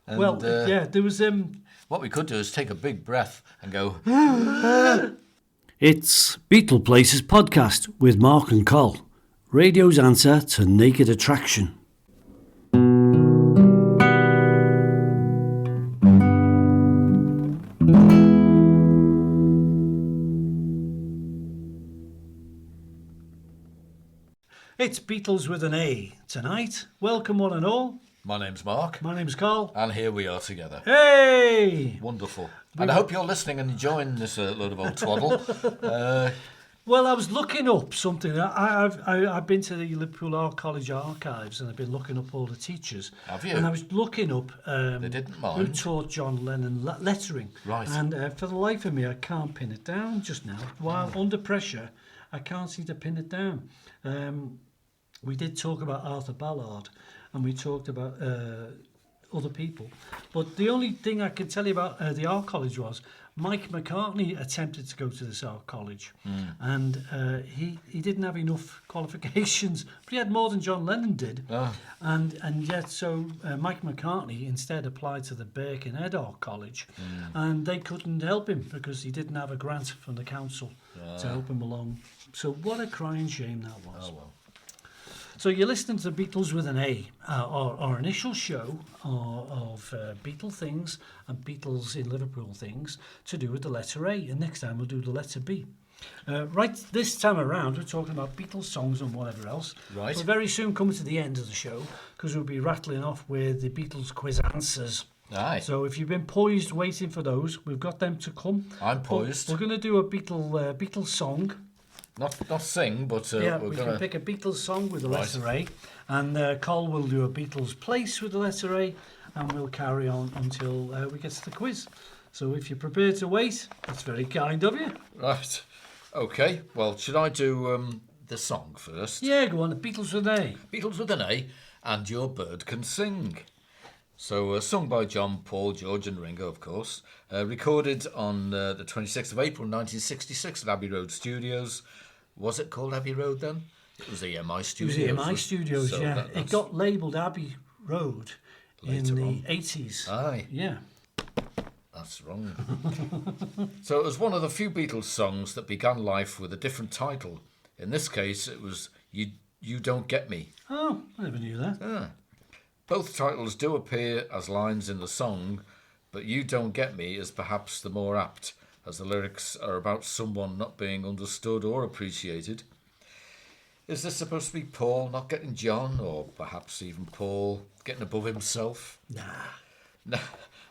And, there was What we could do is take a big breath and go. It's Beatleplaces podcast with Mark and Col, radio's answer to naked attraction. It's Beatles with an A tonight. Welcome one and all. My name's Mark. My name's Col. And here we are together. Hey! Wonderful. And I hope you're listening and enjoying this load of old twaddle. Well, I was looking up something. I've been to the Liverpool Art College archives, and I've been looking up all the teachers. Have you? And I was looking up they didn't mind. who taught John Lennon lettering. Right. And for the life of me, I can't pin it down just now. While under pressure, I can't seem to pin it down. We did talk about Arthur Ballard, and we talked about other people. But the only thing I can tell you about the art college was Mike McCartney attempted to go to this art college, and he didn't have enough qualifications, but he had more than John Lennon did. And yet, so Mike McCartney instead applied to the Birkenhead Art College, and they couldn't help him because he didn't have a grant from the council to help him along. So what a crying shame that was. Oh, well. So you're listening to the Beatles with an A, our initial show of Beatle things and Beatles in Liverpool things to do with the letter A. And next time we'll do the letter B. Right, this time around we're talking about Beatles songs and whatever else. Right. We'll very soon come to the end of the show because we'll be rattling off with the Beatles quiz answers. Aye. So if you've been poised waiting for those, we've got them to come. I'm poised. We're going to do a Beatles song. Not sing, but Yeah, we're we gonna can pick a Beatles song with the Right. letter A, and Col will do a Beatles place with the letter A, and we'll carry on until we get to the quiz. So if you're prepared to wait, that's very kind of you. Right. Okay. Well, should I do the song first? Yeah, go on, the Beatles with A. Beatles with an A, and Your Bird Can Sing. So, sung by John, Paul, George and Ringo, of course. Recorded on the 26th of April 1966 at Abbey Road Studios. Was it called Abbey Road then? It was the EMI It was Studios. the EMI Studios, So yeah. that's It got labelled Abbey Road in Later the on. 80s. Aye, Yeah. that's wrong. So it was one of the few Beatles songs that began life with a different title. In this case, it was You Don't Get Me. Oh, I never knew that. Ah. Both titles do appear as lines in the song, but You Don't Get Me is perhaps the more apt, as the lyrics are about someone not being understood or appreciated. Is this supposed to be Paul not getting John, or perhaps even Paul getting above himself? Nah.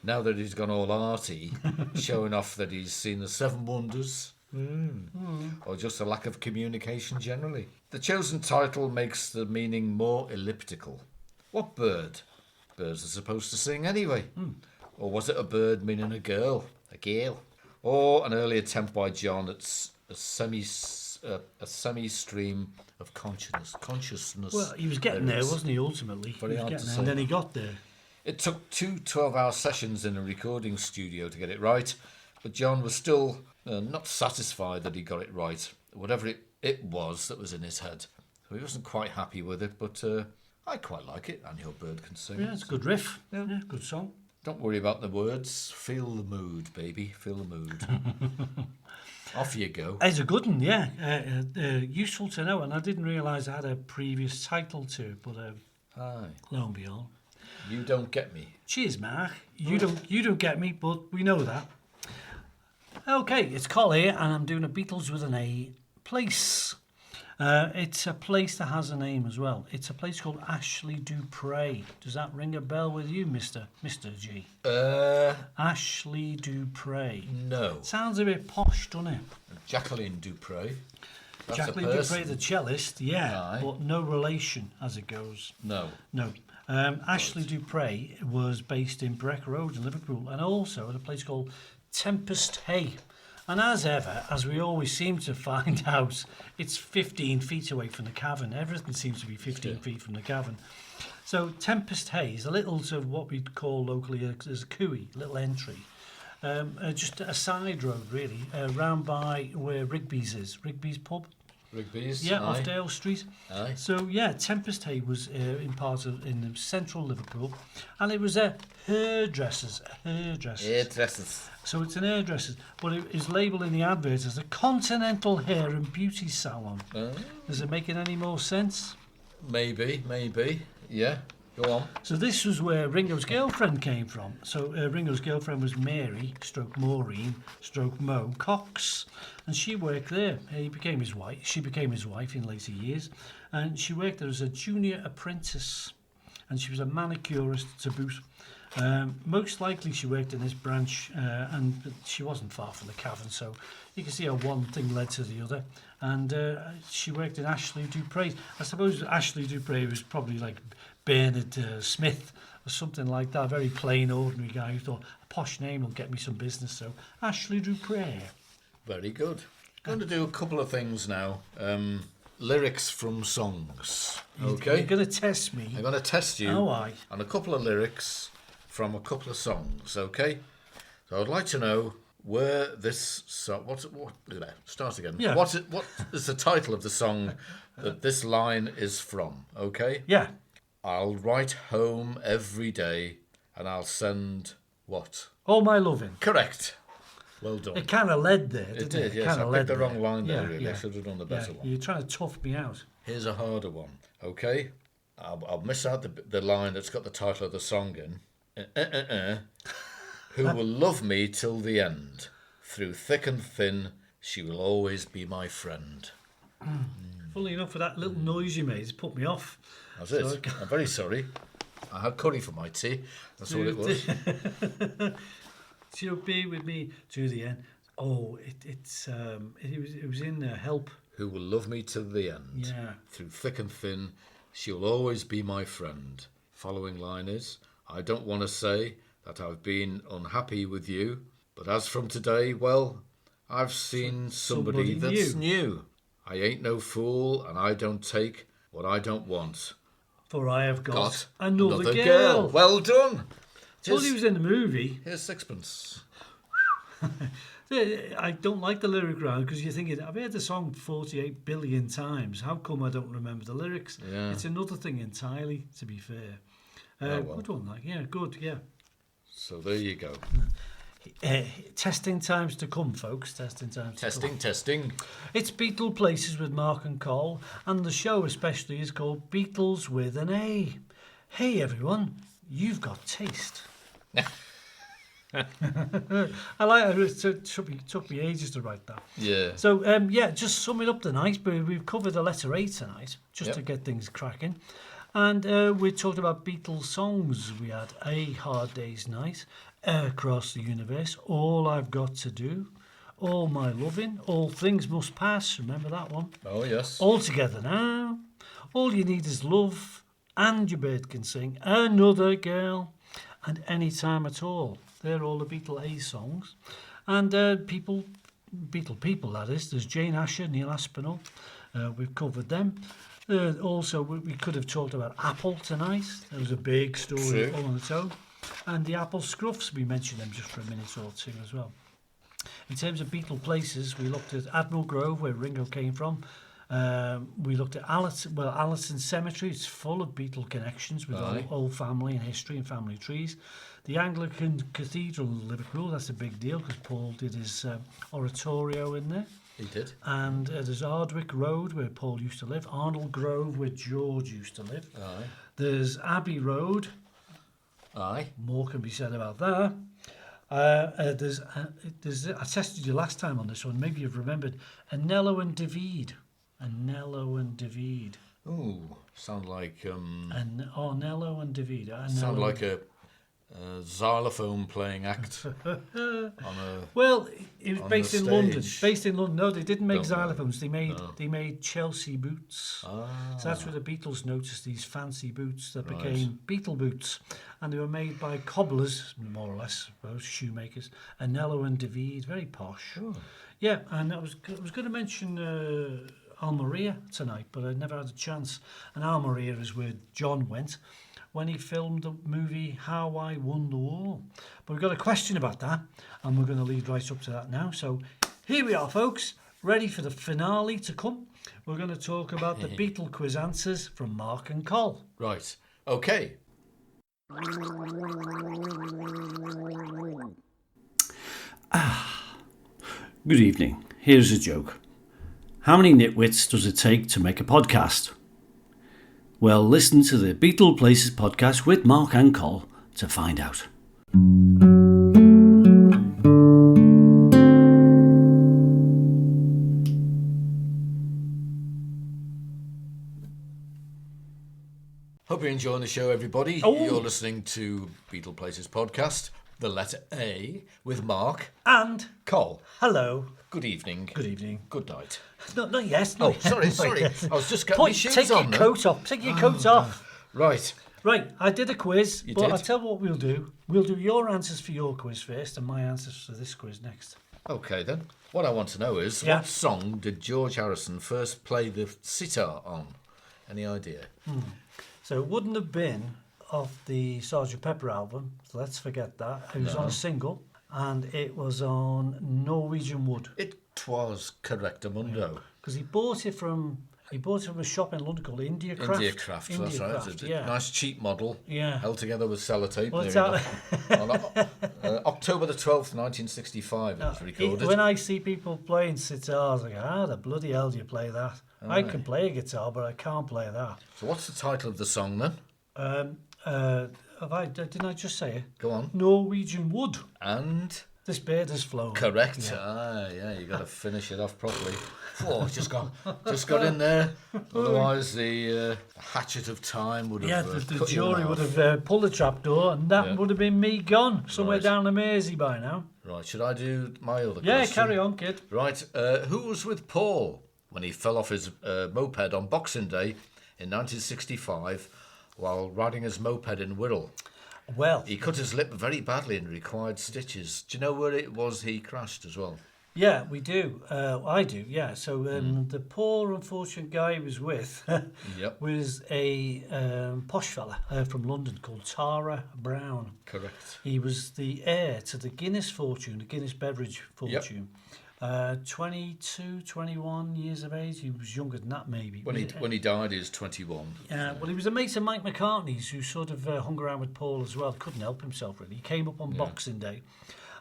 Now that he's gone all arty, showing off that he's seen the Seven Wonders, or just a lack of communication generally. The chosen title makes the meaning more elliptical. What bird? Birds are supposed to sing anyway. Or was it a bird meaning a girl? A girl. Or an early attempt by John at a semi-stream of consciousness. Well, he was getting there, wasn't he, ultimately? Very He was hard getting to there, and say. then he got there. It took 2 12-hour sessions in a recording studio to get it right, but John was still not satisfied that he got it right, whatever it was that was in his head. So he wasn't quite happy with it, but I quite like it, and Your Bird Can Sing. Yeah, it's a good riff. Yeah, good song. Don't worry about the words. Feel the mood, baby. Feel the mood. Off you go. It's a good one, yeah. Useful to know, and I didn't realise it had a previous title to it, but Aye. lo and behold. You Don't Get Me. Cheers, Mark. You don't get me, but we know that. Okay, it's Col here, and I'm doing a Beatles with an A place. It's a place that has a name as well. It's a place called Ashley Dupre. Does that ring a bell with you, Mr. G? Ashley Dupre. No. Sounds a bit posh, doesn't it? Jacqueline Dupre. That's Jacqueline a person. Dupre, the cellist, yeah, Aye. but no relation as it goes. No. No. Ashley Dupre was based in Breck Road in Liverpool and also at a place called Tempest Hay. And as ever, as we always seem to find out, it's 15 feet away from the cavern. Everything seems to be 15 feet from the cavern. So Tempest Hay is a little sort of what we'd call locally as a cooey, little entry. Just a side road, really, round by where Rigby's is. Rigby's pub. Rigby's. Yeah, aye. off Dale Street. Aye. So yeah, Tempest Hay was in central Liverpool, and it was a hairdressers. Hairdressers. So it's an hairdressers, but it is labelled in the advert as a Continental Hair and Beauty Salon. Does it make it any more sense? Maybe. Yeah. Go on. So this was where Ringo's girlfriend came from. So Ringo's girlfriend was Mary, stroke Maureen, stroke Mo Cox, and she worked there. He became his wife. She became his wife in later years, and she worked there as a junior apprentice, and she was a manicurist to boot. Most likely she worked in this branch, but she wasn't far from the cavern, so you can see how one thing led to the other. And she worked in Ashley Dupre. I suppose Ashley Dupre was probably like Bernard Smith or something like that, a very plain, ordinary guy who thought a posh name will get me some business. So Ashley Dupre. Very good. Going to do a couple of things now. Lyrics from songs. Okay. You're going to test me. I'm going to test you Oh, aye. on a couple of lyrics from a couple of songs. Okay. So I'd like to know where this song. Start again. Yeah. What is the title of the song that this line is from? Okay. Yeah. I'll write home every day and I'll send what? All My Loving. Correct. Well done. It kind of led there, It didn't did, it? yes. I picked the wrong there. line there, Yeah, really. yeah. I should have done the better one. You're trying to tough me out. Here's a harder one, okay? I'll miss out the line that's got the title of the song in. Who will love me till the end? Through thick and thin, she will always be my friend. Funnily enough, for that little noise you made, it's put me off. That's it. I'm very sorry. I had curry for my tea. That's all it was. She'll be with me to the end. Oh, it was in Help. Who will love me till the end? Yeah. Through thick and thin, she'll always be my friend. Following line is, I don't want to say that I've been unhappy with you, but as from today, well, I've seen somebody that's new. I ain't no fool, and I don't take what I don't want. For I have got another girl. Well done. Told you he was in the movie. Here's sixpence. I don't like the lyric round because you're thinking, I've heard the song 48 billion times. How come I don't remember the lyrics? Yeah. It's another thing entirely, to be fair. Well. Good one, like. Yeah, good, yeah. So there you go. Testing times to come, folks. Testing times to come. Testing. It's Beatleplaces with Mark and Col, and the show especially is called Beatles with an A. Hey, everyone, you've got taste. I like it. It took me ages to write that. Yeah. So, just summing up tonight, we've covered the letter A tonight, just to get things cracking. And we talked about Beatles songs. We had A Hard Day's Night, Across the Universe, All I've Got to Do, All My Loving, All Things Must Pass. Remember that one? Oh, yes. All Together Now, All You Need Is Love, And Your Bird Can Sing, Another Girl, and Any Time At All. They're all the Beatle A songs. And Beatle people, that is. There's Jane Asher, Neil Aspinall. We've covered them. Also, we could have talked about Apple tonight. There was a big story all on its own. And the Apple Scruffs, we mentioned them just for a minute or two as well. In terms of Beatleplaces, we looked at Admiral Grove, where Ringo came from. We looked at Allison Cemetery. It's full of Beatle connections with old family and history and family trees. The Anglican Cathedral in Liverpool, that's a big deal because Paul did his oratorio in there. He did. And there's Ardwick Road, where Paul used to live. Arnold Grove, where George used to live. Aye. There's Abbey Road. Aye. More can be said about that. There's I tested you last time on this one. Maybe you've remembered Anello and David. Ooh, sound like Arnello and David. sound like a xylophone playing act on a. Well, it was based in London. stage. Based in London. No, they didn't make Don't know. xylophones. They made Chelsea boots. So that's where the Beatles noticed these fancy boots that became Beatle boots, and they were made by cobblers, more or less, those shoemakers. Anello and David, very posh. Oh. Yeah, and I was going to mention Almeria tonight, but I never had a chance. And Almeria is where John went when he filmed the movie How I Won the War. But we've got a question about that, and we're going to lead right up to that now. So here we are, folks, ready for the finale to come. We're going to talk about the Beatle quiz answers from Mark and Col. Right. Okay. Good evening. Here's a joke. How many nitwits does it take to make a podcast? Well, listen to the Beatleplaces podcast with Mark and Col to find out. Hope you're enjoying the show, everybody. Oh. You're listening to Beatleplaces podcast, the letter A, with Mark And Col. hello. Good evening. Good evening. Good night. Not yes. Oh, Not sorry, yes, not sorry. yes. I was just getting my shoes Take on your then. coat off. Take your coat off. Right. Right, I did a quiz, You but did? I'll tell you what we'll do. We'll do your answers for your quiz first and my answers for this quiz next. Okay, then. What I want to know is, Yeah. what song did George Harrison first play the sitar on? Any idea? So it wouldn't have been off the Sgt. Pepper album, so let's forget that. It was on a single, and it was on Norwegian Wood. It was Correctamundo. Because he bought it from He bought it from a shop in London called India Craft. India Craft, that's right. It's a nice cheap model. Yeah. Held together with sellotape. Well, it's On October the 12th, 1965, it was recorded. When I see people playing sitars, I go, how the bloody hell do you play that? I can play a guitar, but I can't play that. So what's the title of the song then? Didn't I just say it? Go on. Norwegian Wood. And? This bird has flown. Correct. You got to finish it off properly. Oh, just got in there. Otherwise, the hatchet of time would have. The jury would have pulled the trapdoor, and that would have been me gone somewhere down the Mersey by now. Right. Should I do my other question? Yeah, carry on, kid. Right. Who was with Paul when he fell off his moped on Boxing Day in 1965 while riding his moped in Wirral? Well, he cut his lip very badly and required stitches. Do you know where it was he crashed as well? Yeah, we do. I do, yeah. So the poor, unfortunate guy he was with was a posh fella from London called Tara Brown. Correct. He was the heir to the Guinness fortune, the Guinness beverage fortune. 22, 21 years of age. He was younger than that, maybe. When he died, he was 21. Yeah, well, he was a mate of Mike McCartney's, who sort of hung around with Paul as well. Couldn't help himself, really. He came up on Boxing Day,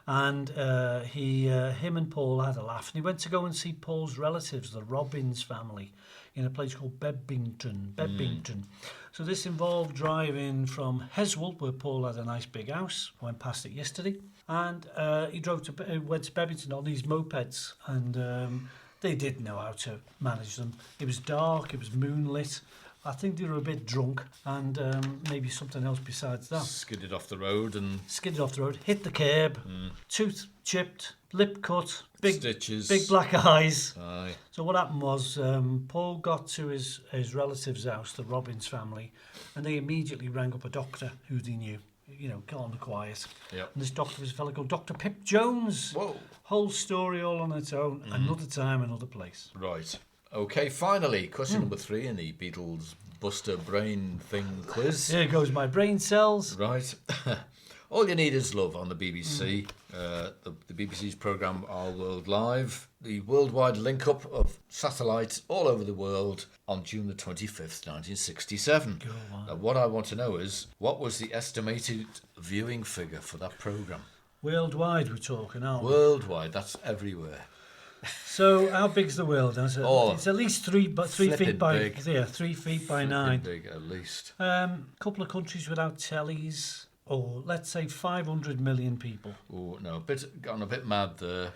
and him and Paul had a laugh. And he went to go and see Paul's relatives, the Robbins family, in a place called Bebbington. So this involved driving from Heswell, where Paul had a nice big house. I went past it yesterday. And he went to Bebbington on these mopeds, and they didn't know how to manage them. It was dark, it was moonlit. I think they were a bit drunk, and maybe something else besides that. Skidded off the road, hit the curb, tooth chipped, lip cut, big stitches, big black eyes. Aye. So what happened was Paul got to his relative's house, the Robbins family, and they immediately rang up a doctor who they knew. Got on the quiet. Yep. And this doctor was a fellow called Dr. Pip Jones. Whoa. Whole story all on its own. Another time, another place. Right. Okay, finally, question number 3 in the Beatles Buster Brain Thing quiz. Here goes my brain cells. Right. All You Need Is Love on the BBC. The BBC's programme Our World Live. The worldwide link-up of satellites all over the world on June the 25th, 1967. Go on. Now, what I want to know is, what was the estimated viewing figure for that programme? Worldwide we're talking, aren't we? Worldwide, that's everywhere. So how big's the world? It's at least 3 feet by big. 3 feet by 9. Big, at least. Couple of countries without tellies. Or let's say 500 million people. Oh, no, gone a bit mad there.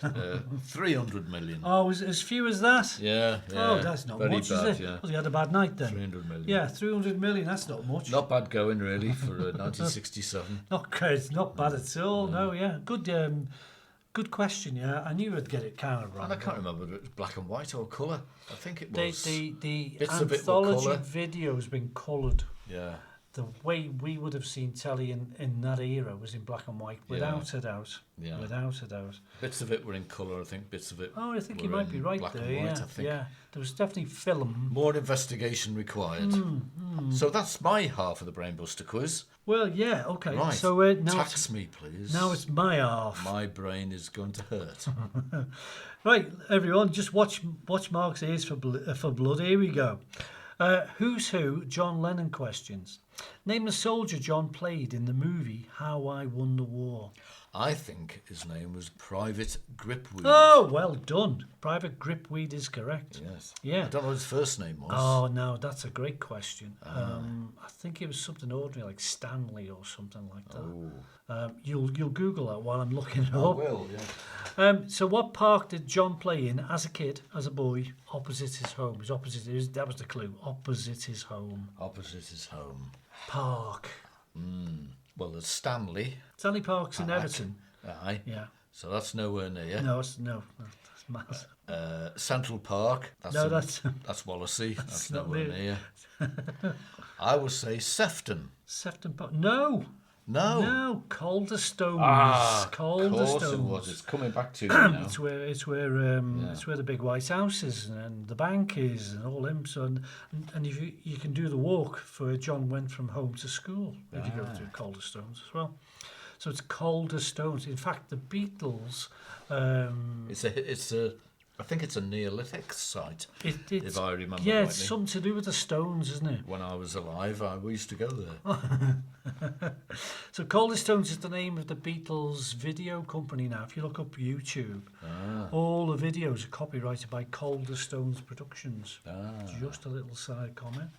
300 million. Oh, as few as that? Yeah. Oh, that's not very much, bad, is it? Yeah. Well, you had a bad night then. 300 million. Yeah, 300 million, that's not much. Not bad going, really, for 1967. Not great, not bad at all. No, yeah. Good question, yeah. I knew I'd get it kind of wrong. And I can't remember whether it was black and white or colour. I think it was. The bits of it were anthology colour. video has been coloured. Yeah. The way we would have seen telly in that era was in black and white, without a doubt. Yeah. Without a doubt. Bits of it were in colour, I think. Bits of it. Oh, I think were you might in be right black there. and white, Yeah, I think. yeah. There was definitely film. More investigation required. So that's my half of the Brainbuster quiz. Well, yeah, okay. Right. So now tax me, please. Now it's my half. My brain is going to hurt. Right, everyone, just watch Mark's ears for blood. Here we go. Who's Who? John Lennon questions. Name the soldier John played in the movie How I Won the War. I think his name was Private Gripweed. Oh, well done. Private Gripweed is correct. Yes. Yeah. I don't know what his first name was. Oh, no, that's a great question. I think it was something ordinary like Stanley or something like that. You'll Google that while I'm looking it I up. will, yeah. So what park did John play in as a kid, as a boy, opposite his home? That was the clue. Opposite his home. Opposite his home. Park. Well, there's Stanley. Stanley Park's in Everton. Aye. Yeah. So that's nowhere near. No, that's mad. Central Park. That's Wallasey. That's not nowhere near. I would say Sefton. Sefton Park. No. No. Calderstones. Of course it Calderstones. was. It's coming back to me now. It's where the big White House is and the bank is and all them. So and if you can do the walk for John went from home to school if you go to Calderstones as well. So it's Calderstones. In fact, the Beatles. It's a I think it's a Neolithic site, It's, if I remember yeah, rightly. it's something to do with the Stones, isn't it? When I was alive, we used to go there. So Col and Stones is the name of the Beatles video company now. If you look up YouTube, all the videos are copyrighted by Col and Stones Productions. Just a little side comment.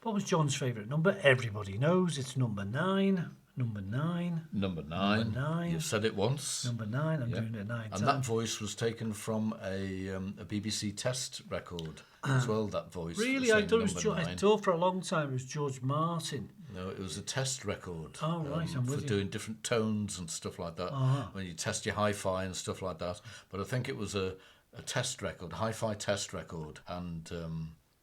What was John's favourite number? Everybody knows it's number 9. Number 9. Number 9. Number 9. You've said it once. Number 9. I'm doing it 9 times. And that voice was taken from a BBC test record as well, that voice. Really? I thought it was I thought for a long time it was George Martin. No, it was a test record. Oh, right, I'm with for you. doing different tones and stuff like that. When you test your hi-fi and stuff like that. But I think it was a test record, hi-fi test record. And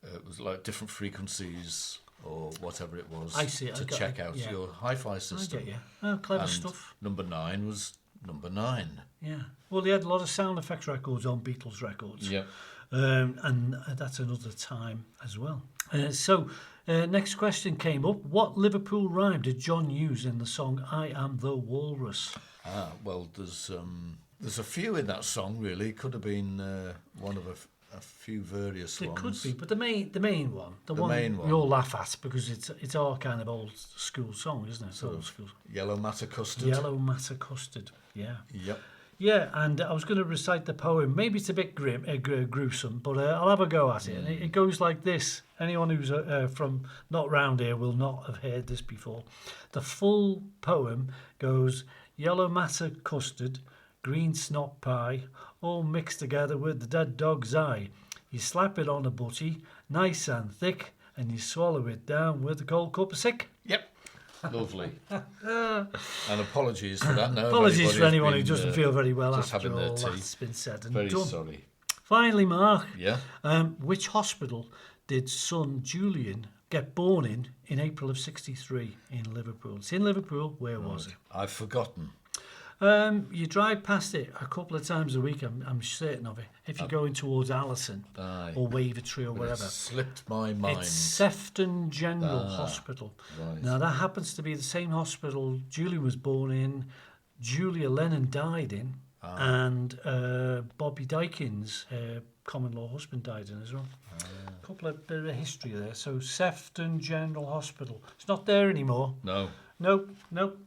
it was like different frequencies or whatever it was. I see. To check out your hi-fi system. I get you. Oh, clever And stuff. number 9 was number 9. Yeah. Well, they had a lot of sound effects records on Beatles records. Yeah. And that's another time as well. So, next question came up. What Liverpool rhyme did John use in the song I Am The Walrus? Well, there's a few in that song, really. It could have been one of a few various It ones. could be, but the main one, the one main we one. all laugh at because it's our kind of old school song, isn't it? It's old school. Yellow Matter Custard. Yellow Matter Custard. Yeah. Yep. Yeah, and I was going to recite the poem. Maybe it's a bit gruesome, but I'll have a go at it. And it goes like this. Anyone who's from not round here will not have heard this before. The full poem goes, yellow matter custard, green snot pie, all mixed together with the dead dog's eye. You slap it on a butty, nice and thick, and you swallow it down with a cold cup of sick. Yep. Lovely. And apologies for that. No, Apologies for anyone who doesn't feel very well just after having their all tea. that's been said and Very done. sorry. Finally, Mark, Yeah. which hospital did son Julian get born in April of '63 in Liverpool? It's in Liverpool. Where was it? I've forgotten. You drive past it a couple of times a week, I'm certain of it. If you're going towards Allison Aye. or Wavertree or It wherever. slipped my mind. It's Sefton General Hospital. right. Now, that happens to be the same hospital Julian was born in, Julia Lennon died in, and Bobby Dykins, her common law husband, died in as well. A couple of bit of history there. So, Sefton General Hospital. It's not there anymore. No. Nope.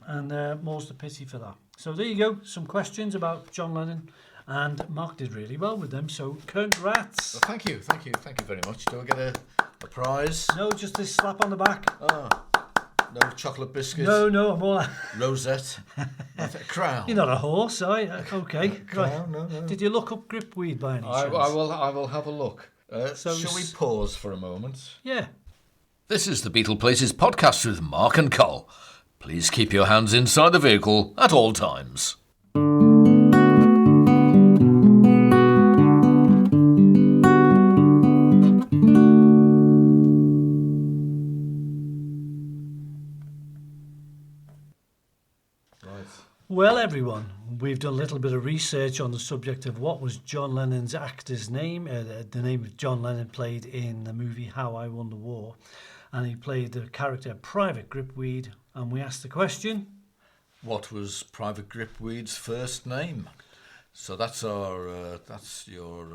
And more's the pity for that. So there you go. Some questions about John Lennon, and Mark did really well with them. So congrats. Well, thank you very much. Do I get a prize? No, just this slap on the back. No chocolate biscuits. No, I'm all. Rosette. A crown. You're not a horse, are you? Okay. Crown, no. Did you look up gripweed by any I chance? will have a look. So shall we pause for a moment? Yeah. This is the Beatleplaces podcast with Mark and Col. Please keep your hands inside the vehicle at all times. Well, everyone, we've done a little bit of research on the subject of what was John Lennon's actor's name. The name of John Lennon played in the movie How I Won the War. And he played the character Private Gripweed. And we asked the question, What was Private Gripweed's first name? So that's your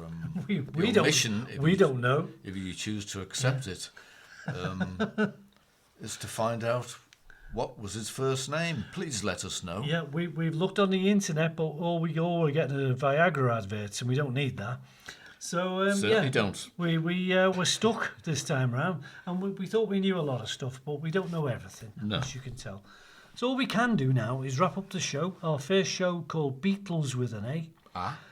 we don't, mission. We don't know. If you choose to accept it, is to find out what was his first name. Please let us know. Yeah, we've looked on the internet, but all we're getting are Viagra adverts, and we don't need that. So Certainly don't. We're stuck this time round, and we thought we knew a lot of stuff, but we don't know everything, No. as you can tell. So all we can do now is wrap up the show. Our first show called Beatles With An A.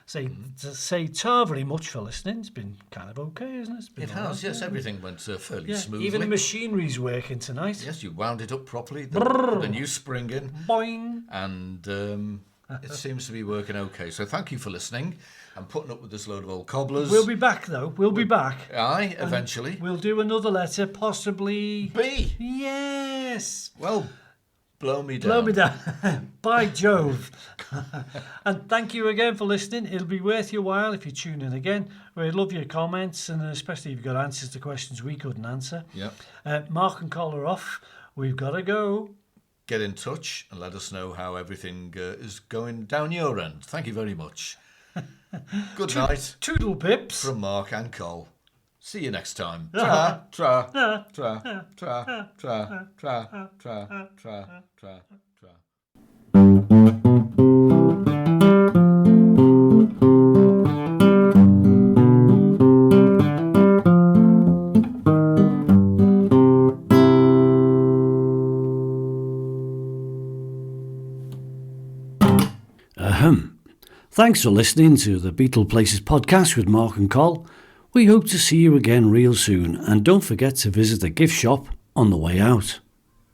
Say ta very much for listening. It's been kind of okay, isn't it? It's been It all has, right, yes. yeah. Everything went fairly smoothly. Even the machinery's working tonight. Yes, you wound it up properly. The new spring in. Boing. And it seems to be working okay. So thank you for listening and putting up with this load of old cobblers. We'll be back, though. We'll be back. Aye, eventually. We'll do another letter, possibly. B. Yes. Well, blow me down. Blow me down. By Jove. And thank you again for listening. It'll be worth your while if you tune in again. We'd love your comments, and especially if you've got answers to questions we couldn't answer. Yep. Mark and Col are off. We've got to go. Get in touch and let us know how everything is going down your end. Thank you very much. Good night Toodle pips. from Mark and Col. See you next time. Tra, tra, tra, tra, tra, tra, tra, tra, tra, tra. Thanks for listening to the Beatleplaces podcast with Mark and Col. We hope to see you again real soon, and don't forget to visit the gift shop on the way out.